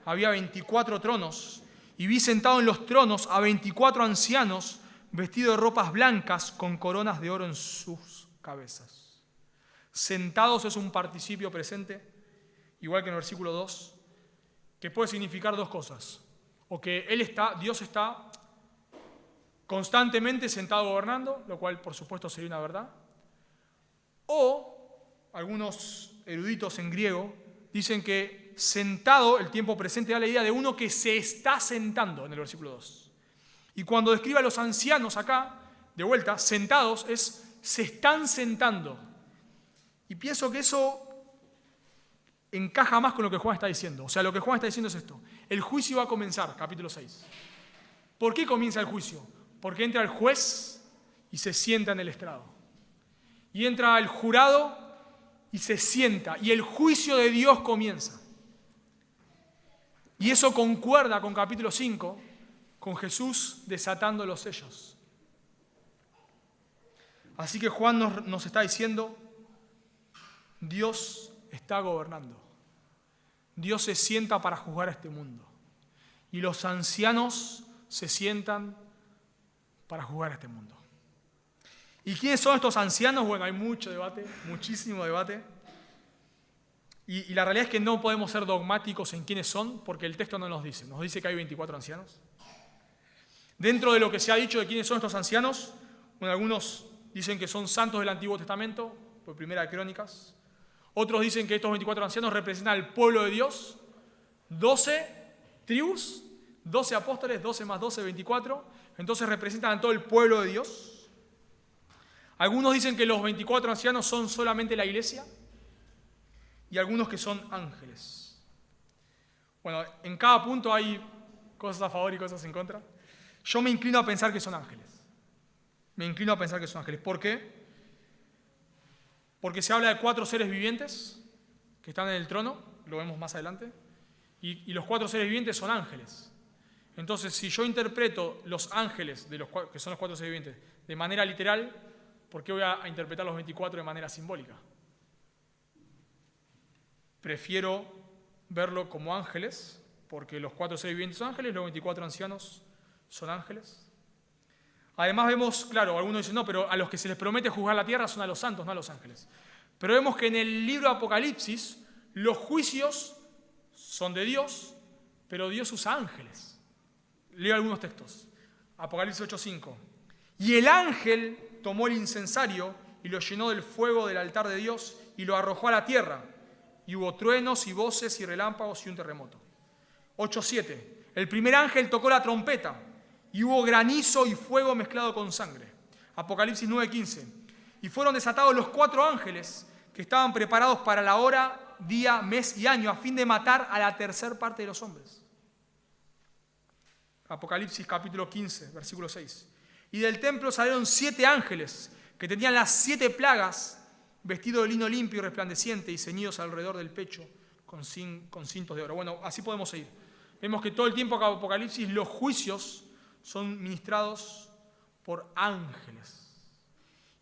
había 24 tronos, y vi sentado en los tronos a 24 ancianos, vestidos de ropas blancas, con coronas de oro en sus cabezas. Sentados es un participio presente, igual que en el versículo 2, que puede significar dos cosas. O que Dios está constantemente sentado gobernando, lo cual por supuesto sería una verdad. O algunos eruditos en griego dicen que sentado, el tiempo presente, da la idea de uno que se está sentando en el versículo 2. Y cuando describe a los ancianos acá, de vuelta, sentados, se están sentando. Y pienso que eso encaja más con lo que Juan está diciendo. O sea, lo que Juan está diciendo es esto. El juicio va a comenzar, capítulo 6. ¿Por qué comienza el juicio? Porque entra el juez y se sienta en el estrado. Y entra el jurado y se sienta. Y el juicio de Dios comienza. Y eso concuerda con capítulo 5, con Jesús desatando los sellos. Así que Juan nos está diciendo, Dios está gobernando. Dios se sienta para juzgar a este mundo. Y los ancianos se sientan para juzgar a este mundo. ¿Y quiénes son estos ancianos? Bueno, hay mucho debate, muchísimo debate. Y la realidad es que no podemos ser dogmáticos en quiénes son, porque el texto no nos dice. Nos dice que hay 24 ancianos. Dentro de lo que se ha dicho de quiénes son estos ancianos, bueno, algunos dicen que son santos del Antiguo Testamento, por Primera de Crónicas. Otros dicen que estos 24 ancianos representan al pueblo de Dios. 12 tribus, 12 apóstoles, 12 más 12, 24. Entonces representan a todo el pueblo de Dios. Algunos dicen que los 24 ancianos son solamente la iglesia. Y algunos que son ángeles. Bueno, en cada punto hay cosas a favor y cosas en contra. Yo me inclino a pensar que son ángeles. ¿Por qué? Porque se habla de 4 seres vivientes que están en el trono, lo vemos más adelante, y los 4 seres vivientes son ángeles. Entonces, si yo interpreto los ángeles, que son los 4 seres vivientes, de manera literal, ¿por qué voy a interpretar los 24 de manera simbólica? prefiero verlo como ángeles, porque los 4 seres vivientes son ángeles, los 24 ancianos son ángeles. Además vemos, claro, algunos dicen, no, pero a los que se les promete juzgar la tierra son a los santos, no a los ángeles. Pero vemos que en el libro de Apocalipsis los juicios son de Dios, pero Dios usa ángeles. Leo algunos textos. Apocalipsis 8:5. Y el ángel tomó el incensario y lo llenó del fuego del altar de Dios y lo arrojó a la tierra. Y hubo truenos y voces y relámpagos y un terremoto. 8:7. El primer ángel tocó la trompeta y hubo granizo y fuego mezclado con sangre. Apocalipsis 9:15. Y fueron desatados los 4 ángeles que estaban preparados para la hora, día, mes y año, a fin de matar a la tercer parte de los hombres. Apocalipsis capítulo 15, versículo 6. Y del templo salieron 7 ángeles que tenían las 7 plagas, vestidos de lino limpio y resplandeciente y ceñidos alrededor del pecho con cintos de oro. Bueno, así podemos seguir. Vemos que todo el tiempo acá en Apocalipsis los juicios son ministrados por ángeles.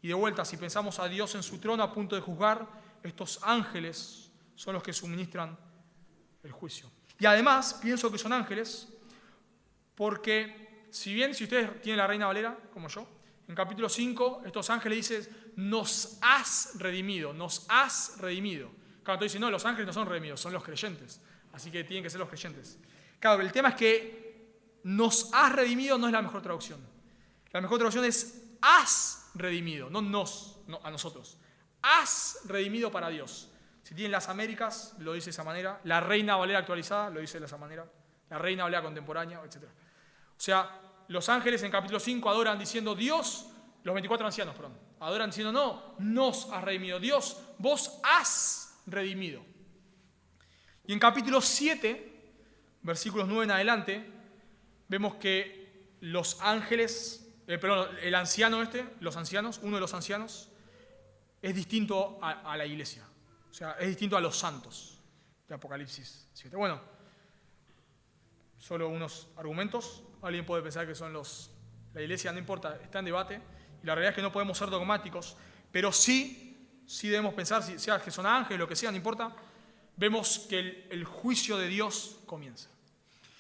Y de vuelta, si pensamos a Dios en su trono a punto de juzgar, estos ángeles son los que suministran el juicio. Y además, pienso que son ángeles porque, si ustedes tienen la Reina Valera, como yo, en capítulo 5, estos ángeles dicen, nos has redimido, nos has redimido. Claro, tú dices, no, los ángeles no son redimidos, son los creyentes. Así que tienen que ser los creyentes. Claro, el tema es que nos has redimido no es la mejor traducción. La mejor traducción es has redimido, no nos, no a nosotros. Has redimido para Dios. Si tienen las Américas, lo dice de esa manera. La Reina Valera actualizada lo dice de esa manera. La Reina Valera contemporánea, etc. O sea, los ángeles en capítulo 5 adoran diciendo Dios, los 24 ancianos, perdón, adoran diciendo no, nos has redimido. Dios, vos has redimido. Y en capítulo 7, versículos 9 en adelante, vemos que los ángeles, el anciano los ancianos, uno de los ancianos, es distinto a la iglesia. O sea, es distinto a los santos de Apocalipsis 7. Bueno, solo unos argumentos. Alguien puede pensar que son la iglesia, no importa, está en debate. Y la realidad es que no podemos ser dogmáticos, pero sí debemos pensar, sea que son ángeles, lo que sea, no importa. Vemos que el juicio de Dios comienza.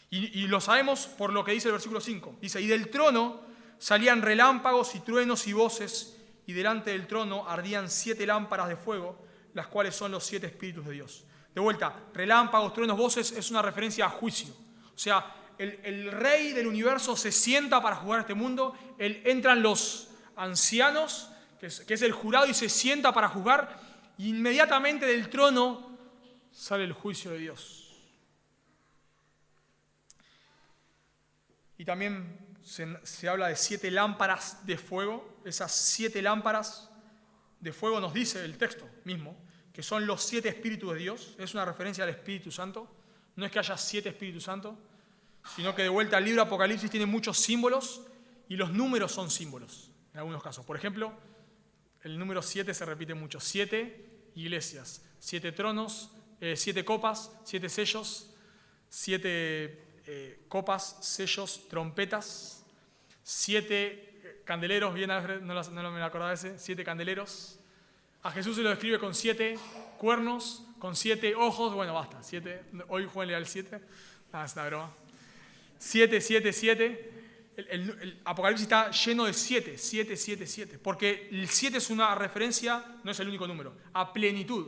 Y lo sabemos por lo que dice el versículo 5. Dice, y del trono salían relámpagos y truenos y voces, y delante del trono ardían 7 lámparas de fuego, las cuales son los 7 espíritus de Dios. De vuelta, relámpagos, truenos, voces es una referencia a juicio. O sea, el rey del universo se sienta para juzgar este mundo, entran los ancianos, que es el jurado, y se sienta para juzgar, y inmediatamente del trono sale el juicio de Dios. Y también se habla de 7 lámparas de fuego. Esas 7 lámparas de fuego nos dice el texto mismo, que son los 7 espíritus de Dios. Es una referencia al Espíritu Santo. No es que haya 7 Espíritus Santos, sino que de vuelta al libro de Apocalipsis tiene muchos símbolos y los números son símbolos en algunos casos. Por ejemplo, el número 7 se repite mucho. 7 iglesias, 7 tronos, 7 copas, 7 sellos, 7 copas, sellos, trompetas, 7 candeleros, bien, no me acordaba ese, 7 candeleros. A Jesús se lo describe con 7 cuernos, con 7 ojos, bueno, basta, 7, hoy Juan le da el 7, es una broma. 7, 7, 7. El Apocalipsis está lleno de 7, 7, 7, 7, porque el 7 es una referencia, no es el único número, a plenitud.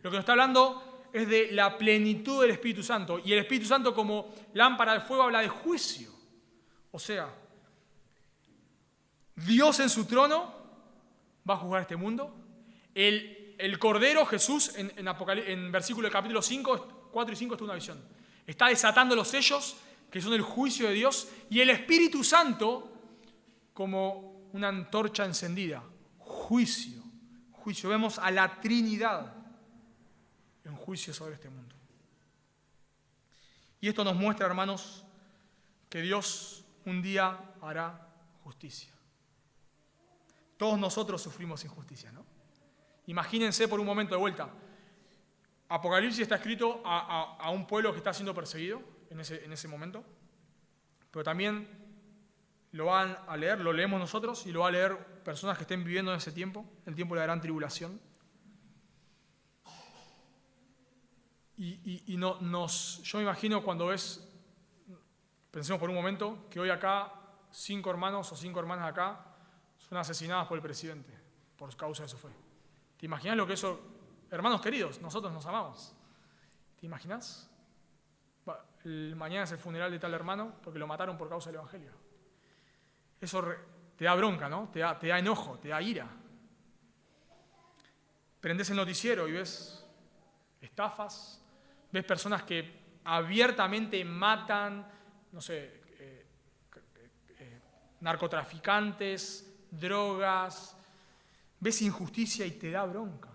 Lo que nos está hablando es de la plenitud del Espíritu Santo, y el Espíritu Santo como lámpara de fuego habla de juicio. O sea, Dios en su trono va a juzgar este mundo. El Cordero, Jesús, en versículo del capítulo 5, 4 y 5 está una visión. Está desatando los sellos, que son el juicio de Dios, y el Espíritu Santo como una antorcha encendida. Juicio. Juicio. Vemos a la Trinidad en juicio sobre este mundo. Y esto nos muestra, hermanos, que Dios un día hará justicia. Todos nosotros sufrimos injusticia, ¿no? Imagínense por un momento de vuelta. Apocalipsis está escrito a un pueblo que está siendo perseguido en ese momento, pero también lo van a leer, lo leemos nosotros y lo van a leer personas que estén viviendo en ese tiempo, el tiempo de la gran tribulación. yo me imagino cuando pensemos por un momento, que hoy acá 5 hermanos o 5 hermanas acá son asesinadas por el presidente por causa de su fe. ¿Te imaginas lo que eso? Hermanos queridos, nosotros nos amamos. ¿Te imaginas? Mañana es el funeral de tal hermano porque lo mataron por causa del Evangelio. Eso te da bronca, ¿no? Te da enojo, te da ira. Prendés el noticiero y ves estafas, ves personas que abiertamente matan, no sé, narcotraficantes, drogas, ves injusticia y te da bronca.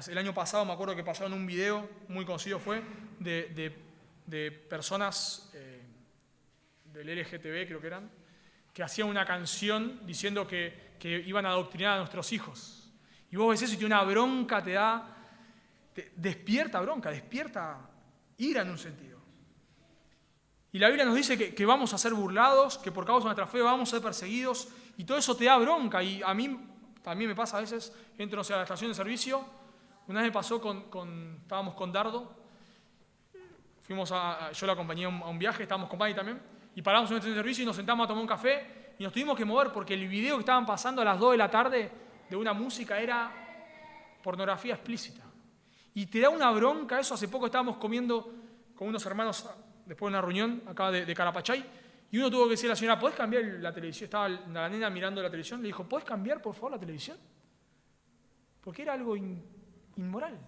El año pasado me acuerdo que pasaron un video, muy conocido fue, de personas del LGTB, creo que eran, que hacían una canción diciendo que iban a adoctrinar a nuestros hijos. Y vos ves eso y te una bronca, despierta bronca, despierta ira en un sentido. Y la Biblia nos dice que vamos a ser burlados, que por causa de nuestra fe vamos a ser perseguidos, y todo eso te da bronca. Y a mí también me pasa a veces, entro a la estación de servicio, una vez me pasó estábamos con Dardo, yo la acompañé a un viaje, estábamos con Pani también, y paramos en una estación de servicio y nos sentamos a tomar un café, y nos tuvimos que mover porque el video que estaban pasando a las 2 de la tarde de una música era pornografía explícita. Y te da una bronca eso. Hace poco estábamos comiendo con unos hermanos después de una reunión acá de Carapachay, y uno tuvo que decirle a la señora, ¿podés cambiar la televisión? Estaba la nena mirando la televisión, le dijo, ¿podés cambiar por favor la televisión? Porque era algo inmoral,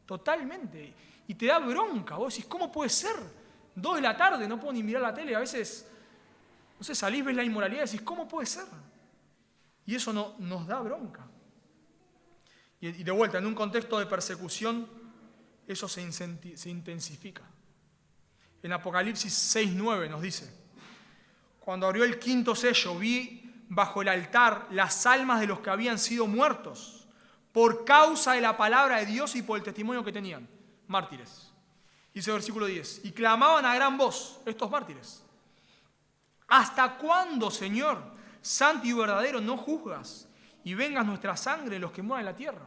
totalmente. Y te da bronca, vos decís, ¿cómo puede ser? 2 de la tarde, no puedo ni mirar la tele, a veces, no sé, salís, ves la inmoralidad y decís, ¿cómo puede ser? Y eso nos da bronca. Y de vuelta, en un contexto de persecución, eso se intensifica. En Apocalipsis 6:9 nos dice, cuando abrió el 5.º sello, vi bajo el altar las almas de los que habían sido muertos por causa de la palabra de Dios y por el testimonio que tenían, mártires. Dice el versículo 10, y clamaban a gran voz, estos mártires, ¿hasta cuándo, Señor, santo y verdadero, no juzgas y vengas nuestra sangre en los que moran en la tierra?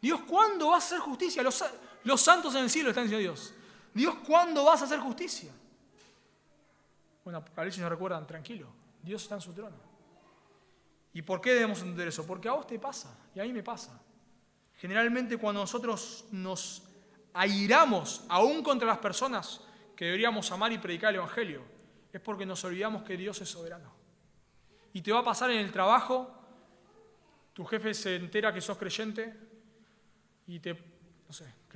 Dios, ¿cuándo vas a hacer justicia? Los santos en el cielo están diciendo Dios. Dios, ¿cuándo vas a hacer justicia? Bueno, Apocalipsis nos recuerdan, tranquilo, Dios está en su trono. ¿Y por qué debemos entender eso? Porque a vos te pasa y a mí me pasa. Generalmente cuando nosotros nos airamos aún contra las personas que deberíamos amar y predicar el Evangelio, es porque nos olvidamos que Dios es soberano. Y te va a pasar en el trabajo, tu jefe se entera que sos creyente y que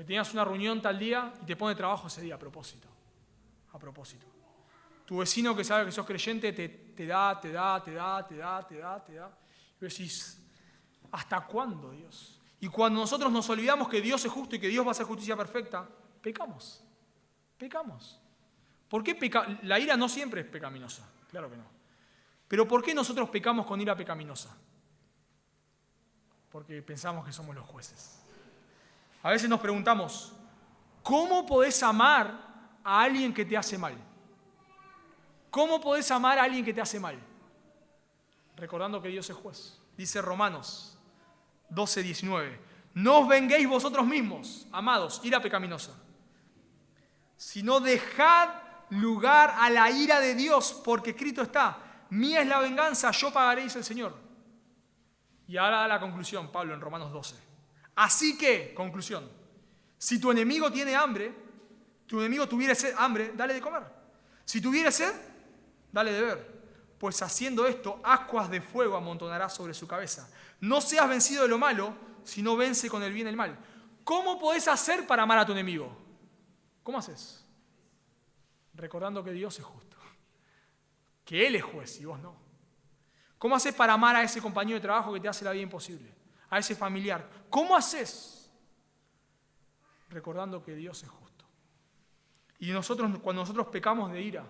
tenías una reunión tal día y te pone trabajo ese día a propósito. Tu vecino que sabe que sos creyente te da. Y decís, ¿hasta cuándo, Dios? Y cuando nosotros nos olvidamos que Dios es justo y que Dios va a hacer justicia perfecta, pecamos. ¿Por qué la ira no siempre es pecaminosa? Claro que no. Pero ¿por qué nosotros pecamos con ira pecaminosa? Porque pensamos que somos los jueces. A veces nos preguntamos, ¿cómo podés amar a alguien que te hace mal? ¿Cómo podés amar a alguien que te hace mal? Recordando que Dios es juez. Dice Romanos 12:19. No os venguéis vosotros mismos, amados, ira pecaminosa, sino dejad lugar a la ira de Dios, porque escrito está, mía es la venganza, yo pagaré, dice el Señor. Y ahora da la conclusión, Pablo, en Romanos 12. Así que, conclusión, si tu enemigo tiene hambre, tu enemigo tuviera hambre, dale de comer. Si tuviera sed, dale de beber. Pues haciendo esto, ascuas de fuego amontonarás sobre su cabeza. No seas vencido de lo malo, sino vence con el bien el mal. ¿Cómo podés hacer para amar a tu enemigo? ¿Cómo haces? Recordando que Dios es justo, que Él es juez y vos no. ¿Cómo haces para amar a ese compañero de trabajo que te hace la vida imposible? A ese familiar. ¿Cómo haces? Recordando que Dios es justo. Y cuando nosotros pecamos de ira,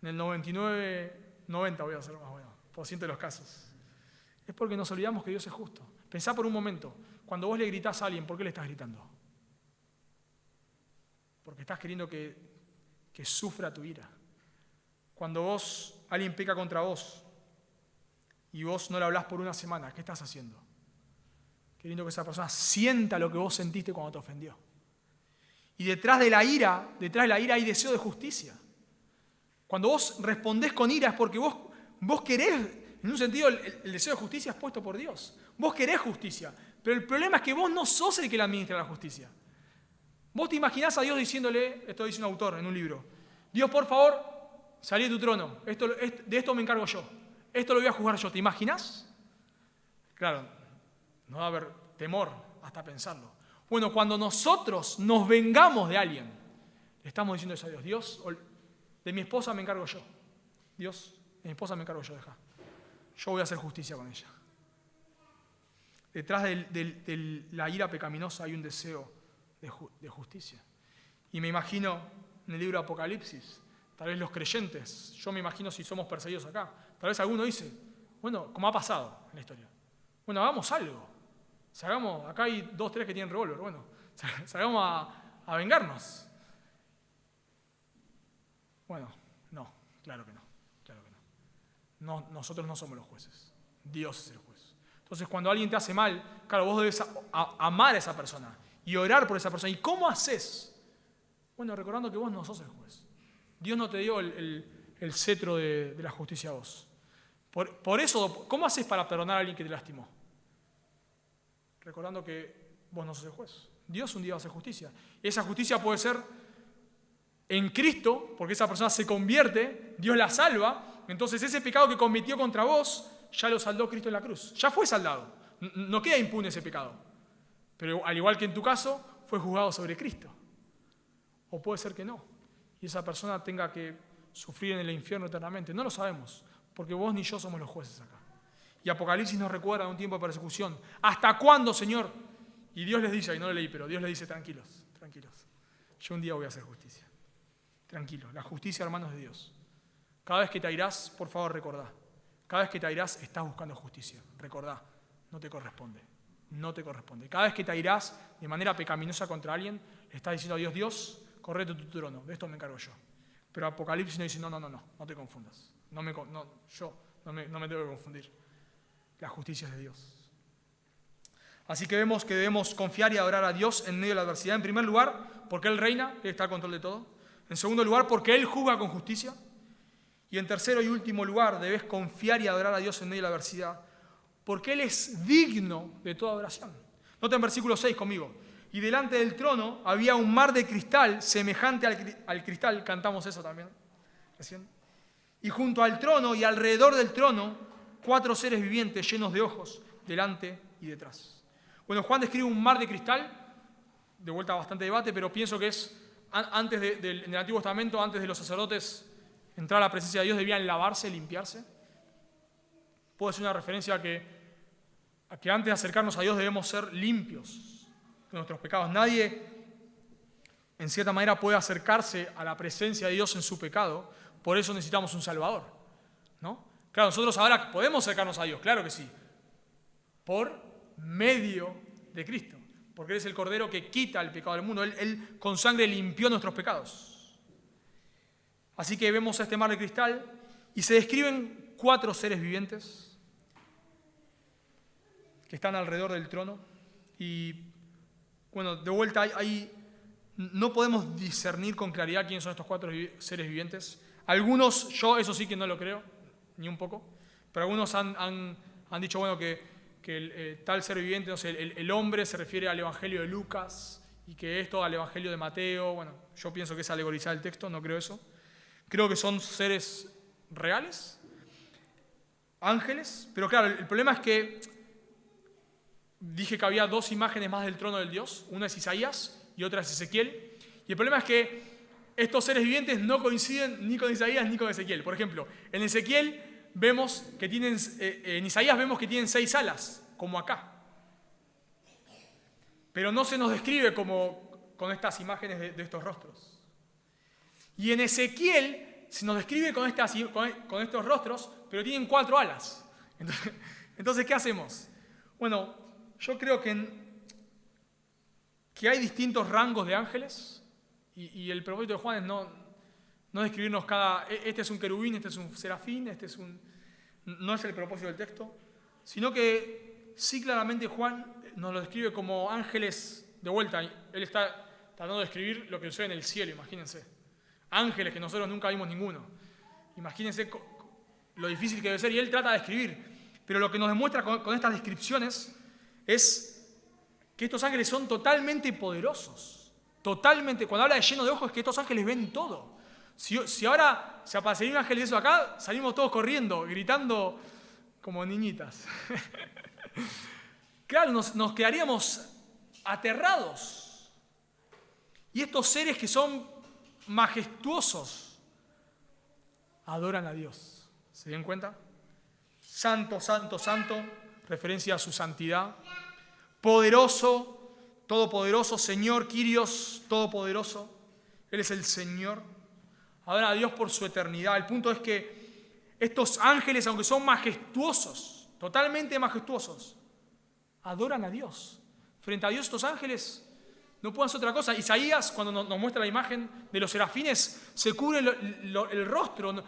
en el 90 voy a hacer más bueno, por ciento de los casos, es porque nos olvidamos que Dios es justo. Pensá por un momento, cuando vos le gritás a alguien, ¿por qué le estás gritando? Porque estás queriendo que sufra tu ira. Cuando alguien peca contra vos y vos no le hablás por una semana, ¿qué estás haciendo? Queriendo que esa persona sienta lo que vos sentiste cuando te ofendió. Y detrás de la ira hay deseo de justicia. Cuando vos respondés con ira es porque vos querés, en un sentido, el deseo de justicia es puesto por Dios. Vos querés justicia, pero el problema es que vos no sos el que le administra la justicia. Vos te imaginás a Dios diciéndole, esto dice un autor en un libro, Dios, por favor, salí de tu trono, de esto me encargo yo, esto lo voy a juzgar yo, ¿te imaginás? Claro, no va a haber temor hasta pensarlo. Bueno, cuando nosotros nos vengamos de alguien, le estamos diciendo eso a Dios, Dios, de mi esposa me encargo yo, Dios, de mi esposa me encargo yo, deja, yo voy a hacer justicia con ella. Detrás de la ira pecaminosa hay un deseo de justicia. Y me imagino en el libro de Apocalipsis, tal vez los creyentes, yo me imagino si somos perseguidos acá, tal vez alguno dice, bueno, como ha pasado en la historia, bueno, hagamos algo, acá hay 2, 3 que tienen revólver, bueno, salgamos a vengarnos. Bueno, no, claro que no. Nosotros no somos los jueces, Dios es el juez. Entonces, cuando alguien te hace mal, claro, vos debes amar a esa persona y orar por esa persona. ¿Y cómo haces? Bueno, recordando que vos no sos el juez. Dios no te dio el cetro de la justicia a vos. Por eso, ¿cómo haces para perdonar a alguien que te lastimó? Recordando que vos no sos el juez. Dios un día va a hacer justicia. Y esa justicia puede ser en Cristo, porque esa persona se convierte, Dios la salva, entonces ese pecado que cometió contra vos, ya lo saldó Cristo en la cruz. Ya fue saldado. No queda impune ese pecado. Pero al igual que en tu caso, fue juzgado sobre Cristo. O puede ser que no. Y esa persona tenga que sufrir en el infierno eternamente. No lo sabemos, porque vos ni yo somos los jueces acá. Y Apocalipsis nos recuerda un tiempo de persecución. ¿Hasta cuándo, Señor? Y Dios les dice, y no lo leí, pero Dios les dice, tranquilos. Yo un día voy a hacer justicia. Tranquilo. La justicia, hermanos, de Dios. Cada vez que te airás, por favor, recordá. Cada vez que te airás, estás buscando justicia. Recordá, no te corresponde. Cada vez que te airás de manera pecaminosa contra alguien, le estás diciendo a Dios, Dios, correte tu trono, de esto me encargo yo. Pero Apocalipsis nos dice, no te confundas. Yo no me tengo que confundir. La justicia es de Dios. Así que vemos que debemos confiar y adorar a Dios en medio de la adversidad. En primer lugar, porque Él reina, Él está al control de todo. En segundo lugar, porque Él juzga con justicia. Y en tercero y último lugar, debes confiar y adorar a Dios en medio de la adversidad, porque Él es digno de toda adoración. Nota en versículo 6 conmigo. Y delante del trono había un mar de cristal semejante al cristal, cantamos eso también recién. Y junto al trono y alrededor del trono, 4 seres vivientes llenos de ojos, delante y detrás. Bueno, Juan describe un mar de cristal, de vuelta a bastante debate, pero pienso que es antes en el Antiguo Testamento, antes de los sacerdotes entrar a la presencia de Dios, debían lavarse, limpiarse. Puede ser una referencia a que antes de acercarnos a Dios debemos ser limpios de nuestros pecados. Nadie, en cierta manera, puede acercarse a la presencia de Dios en su pecado. Por eso necesitamos un Salvador, ¿no? Claro, nosotros ahora podemos acercarnos a Dios, claro que sí, por medio de Cristo, porque Él es el Cordero que quita el pecado del mundo. Él con sangre limpió nuestros pecados. Así que vemos a este mar de cristal y se describen 4 seres vivientes que están alrededor del trono. Y bueno, de vuelta ahí no podemos discernir con claridad quiénes son estos 4 seres vivientes. Algunos, yo eso sí que no lo creo, ni un poco, pero algunos han dicho, bueno, que tal ser viviente, no sé, el hombre se refiere al Evangelio de Lucas y que esto al Evangelio de Mateo. Bueno, yo pienso que es alegorizar el texto, no creo eso. Creo que son seres reales, ángeles, pero claro, el problema es que dije que había 2 imágenes más del trono del Dios, una es Isaías y otra es Ezequiel, y el problema es que estos seres vivientes no coinciden ni con Isaías ni con Ezequiel. Por ejemplo, en Ezequiel vemos que en Isaías vemos que tienen 6 alas, como acá, pero no se nos describe como con estas imágenes de estos rostros. Y en Ezequiel se nos describe con estos rostros, pero tienen 4 alas. Entonces, ¿qué hacemos? Bueno, yo creo que hay distintos rangos de ángeles, y el propósito de Juan es no describirnos este es un querubín, este es un serafín, no es el propósito del texto, sino que sí claramente Juan nos lo describe como ángeles de vuelta. Él está tratando de describir lo que sucede en el cielo, imagínense. Ángeles que nosotros nunca vimos ninguno. Imagínense lo difícil que debe ser, y él trata de describir. Pero lo que nos demuestra con estas descripciones es que estos ángeles son totalmente poderosos. Totalmente. Cuando habla de lleno de ojos, es que estos ángeles ven todo. Si ahora se aparecería un ángel de eso acá, salimos todos corriendo, gritando como niñitas. Claro, nos quedaríamos aterrados. Y estos seres que son majestuosos adoran a Dios. ¿Se dan cuenta? Santo, santo, santo, referencia a su santidad. Poderoso, todopoderoso, Señor, Kyrios, todopoderoso. Él es el Señor. Adoran a Dios por su eternidad. El punto es que estos ángeles, aunque son majestuosos, totalmente majestuosos, adoran a Dios. Frente a Dios estos ángeles no pueden hacer otra cosa. Isaías, cuando nos muestra la imagen de los serafines, se cubren el rostro,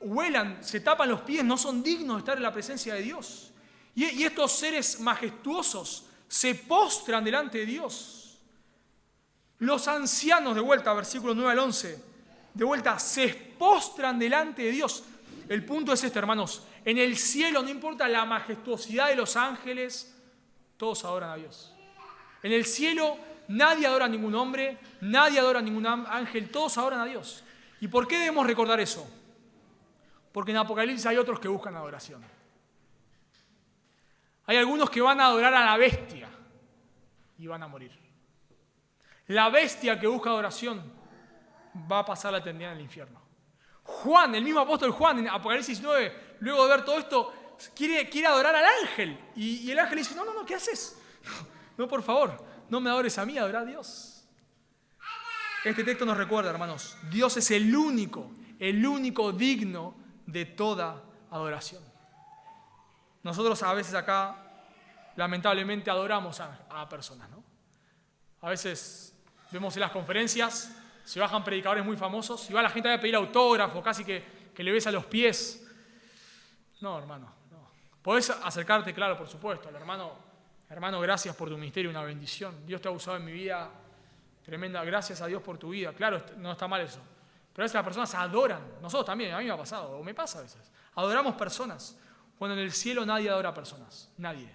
huelan, se tapan los pies, no son dignos de estar en la presencia de Dios. Y estos seres majestuosos se postran delante de Dios. Los ancianos, de vuelta, versículos 9 al 11, de vuelta, se postran delante de Dios. El punto es este, hermanos. En el cielo, no importa la majestuosidad de los ángeles, todos adoran a Dios. En el cielo nadie adora a ningún hombre, nadie adora a ningún ángel, todos adoran a Dios. ¿Y por qué debemos recordar eso? Porque en Apocalipsis hay otros que buscan adoración. Hay algunos que van a adorar a la bestia y van a morir. La bestia que busca adoración va a pasar la eternidad en el infierno. Juan, el mismo apóstol Juan, en Apocalipsis 9, luego de ver todo esto, quiere adorar al ángel. Y el ángel dice, no, ¿qué haces? No, por favor, no me adores a mí, adora a Dios. Este texto nos recuerda, hermanos, Dios es el único digno de toda adoración. Nosotros a veces acá, lamentablemente, adoramos a personas, ¿no? A veces vemos en las conferencias, se bajan predicadores muy famosos, y va la gente a pedir autógrafo, casi que le besa los pies. No, hermano, no. Podés acercarte, claro, por supuesto, al hermano, gracias por tu ministerio, una bendición. Dios te ha usado en mi vida tremenda, gracias a Dios por tu vida. Claro, no está mal eso. Pero a veces las personas adoran, nosotros también, a mí me ha pasado, o me pasa a veces. Adoramos personas, cuando en el cielo nadie adora a personas, nadie.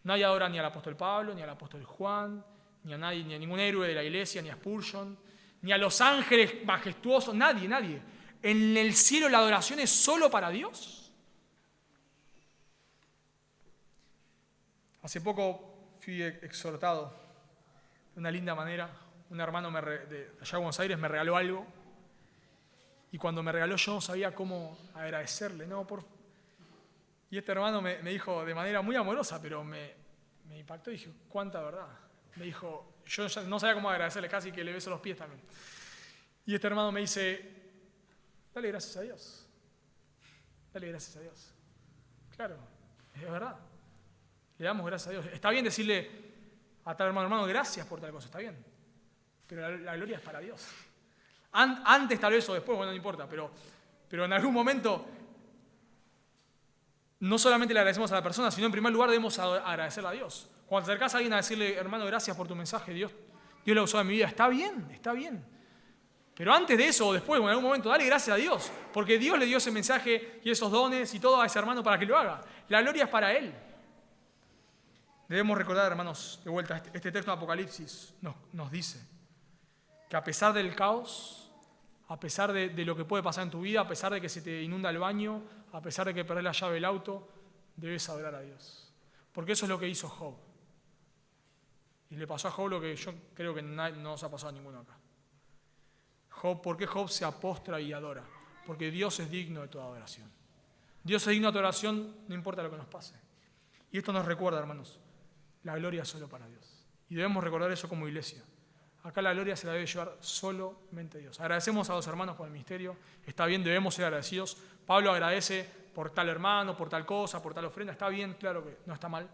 Nadie adora ni al apóstol Pablo, ni al apóstol Juan, ni a nadie, ni a ningún héroe de la iglesia, ni a Spurgeon, ni a los ángeles majestuosos, nadie. En el cielo la adoración es solo para Dios. Hace poco fui exhortado de una linda manera. Un hermano de allá de Buenos Aires me regaló algo. Y cuando me regaló yo no sabía cómo agradecerle. Y este hermano me dijo de manera muy amorosa, pero me impactó y dije, cuánta verdad. Me dijo, yo ya no sabía cómo agradecerle, casi que le beso los pies también. Y este hermano me dice, dale gracias a Dios. Dale gracias a Dios. Claro, es verdad. Le damos gracias a Dios. Está bien decirle a tal hermano, gracias por tal cosa, está bien. Pero la gloria es para Dios. Antes tal vez o después, bueno, no importa, pero en algún momento no solamente le agradecemos a la persona, sino en primer lugar debemos agradecerle a Dios. Cuando te acercás a alguien a decirle, hermano, gracias por tu mensaje, Dios lo ha usado en mi vida, está bien. Pero antes de eso o después, en algún momento, dale gracias a Dios, porque Dios le dio ese mensaje y esos dones y todo a ese hermano para que lo haga. La gloria es para Él. Debemos recordar, hermanos, de vuelta, este texto de Apocalipsis nos dice que a pesar del caos, a pesar de lo que puede pasar en tu vida, a pesar de que se te inunda el baño, a pesar de que perdés la llave del auto, debes adorar a Dios. Porque eso es lo que hizo Job. Y le pasó a Job lo que yo creo que no nos ha pasado a ninguno acá. ¿Por qué Job se apostra y adora? Porque Dios es digno de toda adoración. Dios es digno de toda adoración, no importa lo que nos pase. Y esto nos recuerda, hermanos, la gloria es solo para Dios. Y debemos recordar eso como iglesia. Acá la gloria se la debe llevar solamente Dios. Agradecemos a los hermanos por el ministerio. Está bien, debemos ser agradecidos. Pablo agradece por tal hermano, por tal cosa, por tal ofrenda. Está bien, claro que no está mal.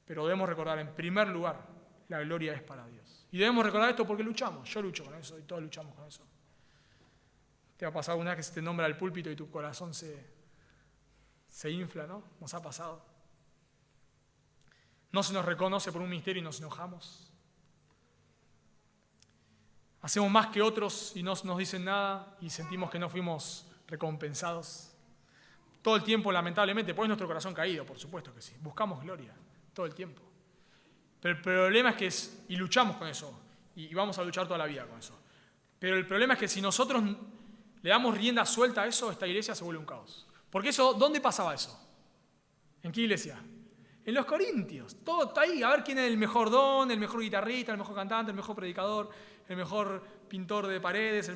Pero debemos recordar, en primer lugar, la gloria es para Dios. Y debemos recordar esto porque luchamos. Yo lucho con eso y todos luchamos con eso. ¿Te ha pasado alguna vez que se te nombra el púlpito y tu corazón se infla, no? Nos ha pasado. No se nos reconoce por un ministerio y nos enojamos. Hacemos más que otros y no nos dicen nada y sentimos que no fuimos recompensados. Todo el tiempo, lamentablemente, pues nuestro corazón caído, por supuesto que sí. Buscamos gloria todo el tiempo. Pero el problema es que, y luchamos con eso, y vamos a luchar toda la vida con eso. Pero el problema es que si nosotros le damos rienda suelta a eso, esta iglesia se vuelve un caos. Porque eso, ¿dónde pasaba eso? ¿En qué iglesia? En los Corintios. Todo está ahí, a ver quién es el mejor don, el mejor guitarrista, el mejor cantante, el mejor predicador, el mejor pintor de paredes.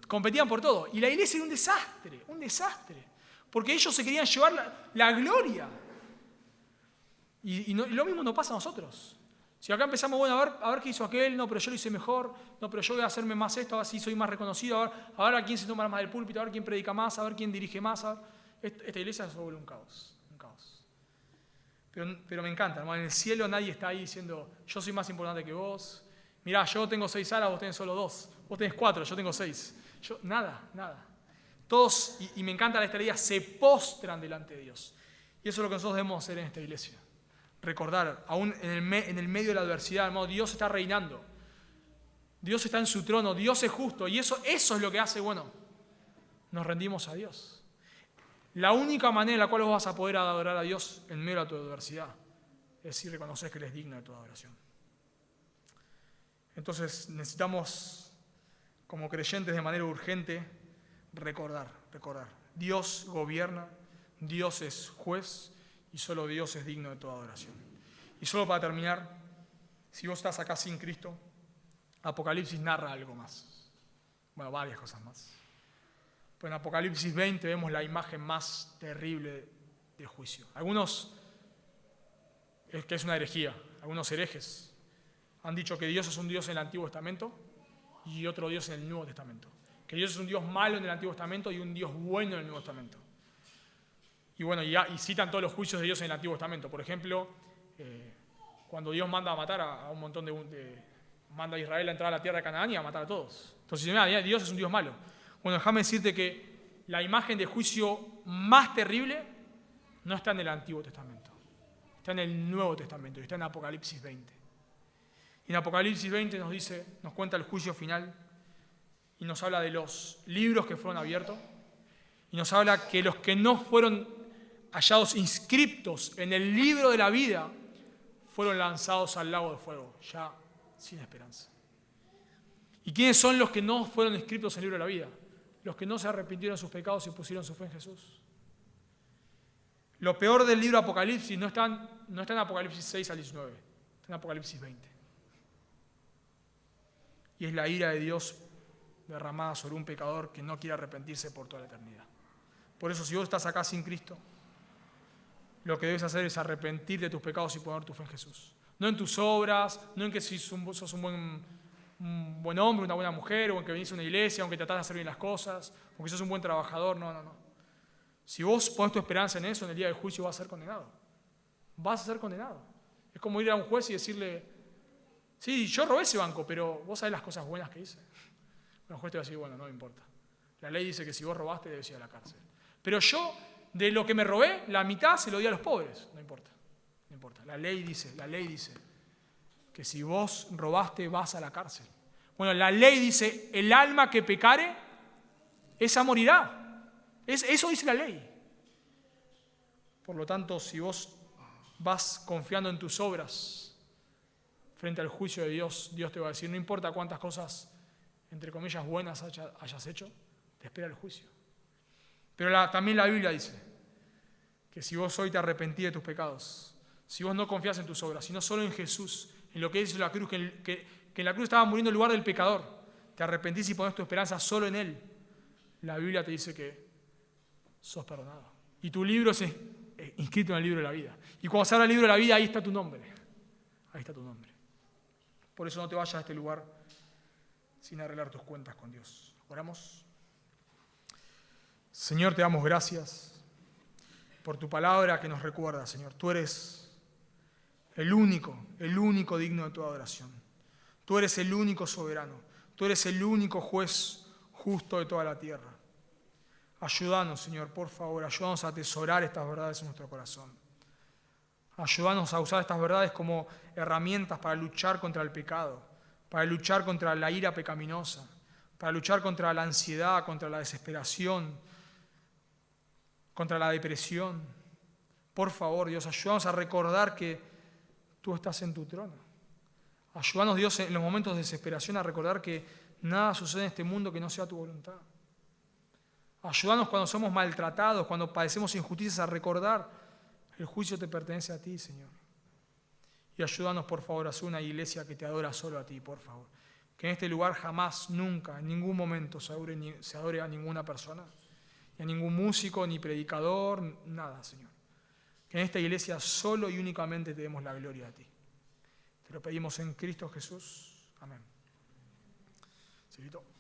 Competían por todo. Y la iglesia era un desastre, un desastre. Porque ellos se querían llevar la gloria. Y lo mismo nos pasa a nosotros. Si acá empezamos, bueno, a ver qué hizo aquel, no, pero yo lo hice mejor, no, pero yo voy a hacerme más esto, a ver si soy más reconocido, a ver a quién se toma más del púlpito, a ver quién predica más, a ver quién dirige más. Esta iglesia se vuelve un caos. Pero me encanta, hermano, en el cielo nadie está ahí diciendo, yo soy más importante que vos, mirá, yo tengo 6 alas, vos tenés solo 2, vos tenés 4, yo tengo 6. Nada. Todos, y me encanta la estrella, se postran delante de Dios. Y eso es lo que nosotros debemos hacer en esta iglesia. Recordar, aún en el medio de la adversidad, hermano, Dios está reinando. Dios está en su trono, Dios es justo. Y eso es lo que hace, bueno, nos rendimos a Dios. La única manera en la cual vos vas a poder adorar a Dios en medio de tu adversidad es si reconoces que Él es digno de tu adoración. Entonces necesitamos, como creyentes de manera urgente, recordar. Dios gobierna, Dios es juez y solo Dios es digno de toda adoración. Y solo para terminar, si vos estás acá sin Cristo, Apocalipsis narra algo más. Bueno, varias cosas más. Pues en Apocalipsis 20 vemos la imagen más terrible del juicio. Algunos, es que es una herejía, algunos herejes han dicho que Dios es un Dios en el Antiguo Testamento y otro Dios en el Nuevo Testamento. Que Dios es un Dios malo en el Antiguo Testamento y un Dios bueno en el Nuevo Testamento. Y bueno, y citan todos los juicios de Dios en el Antiguo Testamento. Por ejemplo, cuando Dios manda a matar a un montón manda a Israel a entrar a la tierra de Canaán y a matar a todos. Entonces, Dios es un Dios malo. Bueno, déjame decirte que la imagen de juicio más terrible no está en el Antiguo Testamento. Está en el Nuevo Testamento y está en Apocalipsis 20. Y en Apocalipsis 20 nos cuenta el juicio final y nos habla de los libros que fueron abiertos y nos habla que los que no fueron hallados inscriptos en el libro de la vida fueron lanzados al lago de fuego, ya sin esperanza. ¿Y quiénes son los que no fueron inscriptos en el libro de la vida? Los que no se arrepintieron de sus pecados y pusieron su fe en Jesús. Lo peor del libro de Apocalipsis no está en Apocalipsis 6 al 19, está en Apocalipsis 20. Y es la ira de Dios derramada sobre un pecador que no quiere arrepentirse por toda la eternidad. Por eso, si vos estás acá sin Cristo, lo que debes hacer es arrepentir de tus pecados y poner tu fe en Jesús. No en tus obras, no en que si sos un buen hombre, una buena mujer, o en que venís a una iglesia, o en que tratás de hacer bien las cosas, o que sos un buen trabajador. No. Si vos pones tu esperanza en eso, en el día del juicio vas a ser condenado. Vas a ser condenado. Es como ir a un juez y decirle, sí, yo robé ese banco, pero vos sabés las cosas buenas que hice. El juez te va a decir, bueno, no me importa. La ley dice que si vos robaste debes ir a la cárcel. Pero yo, de lo que me robé, la mitad se lo di a los pobres. No importa. La ley dice que si vos robaste vas a la cárcel. Bueno, la ley dice, el alma que pecare, esa morirá. Eso dice la ley. Por lo tanto, si vos vas confiando en tus obras frente al juicio de Dios, Dios te va a decir, no importa cuántas cosas, entre comillas, buenas hayas hecho, te espera el juicio. Pero también la Biblia dice que si vos hoy te arrepentís de tus pecados, si vos no confías en tus obras, sino solo en Jesús, en lo que dice la cruz, que en la cruz estaba muriendo en lugar del pecador, te arrepentís y pones tu esperanza solo en Él, la Biblia te dice que sos perdonado. Y tu libro es inscrito en el libro de la vida. Y cuando se abre el libro de la vida, ahí está tu nombre. Ahí está tu nombre. Por eso no te vayas a este lugar sin arreglar tus cuentas con Dios. Oramos. Señor, te damos gracias por tu palabra que nos recuerda, Señor. Tú eres el único digno de tu adoración. Tú eres el único soberano. Tú eres el único juez justo de toda la tierra. Ayúdanos, Señor, por favor. Ayúdanos a atesorar estas verdades en nuestro corazón. Ayúdanos a usar estas verdades como herramientas para luchar contra el pecado, para luchar contra la ira pecaminosa, para luchar contra la ansiedad, contra la desesperación, contra la depresión. Por favor, Dios, ayúdanos a recordar que tú estás en tu trono. Ayúdanos, Dios, en los momentos de desesperación a recordar que nada sucede en este mundo que no sea tu voluntad. Ayúdanos cuando somos maltratados, cuando padecemos injusticias, a recordar el juicio te pertenece a ti, Señor. Y ayúdanos, por favor, a ser una iglesia que te adora solo a ti, por favor. Que en este lugar jamás, nunca, en ningún momento se adore a ninguna persona, ni a ningún músico, ni predicador, nada, Señor. Que en esta iglesia solo y únicamente te demos la gloria a ti. Te lo pedimos en Cristo Jesús. Amén. Silvito.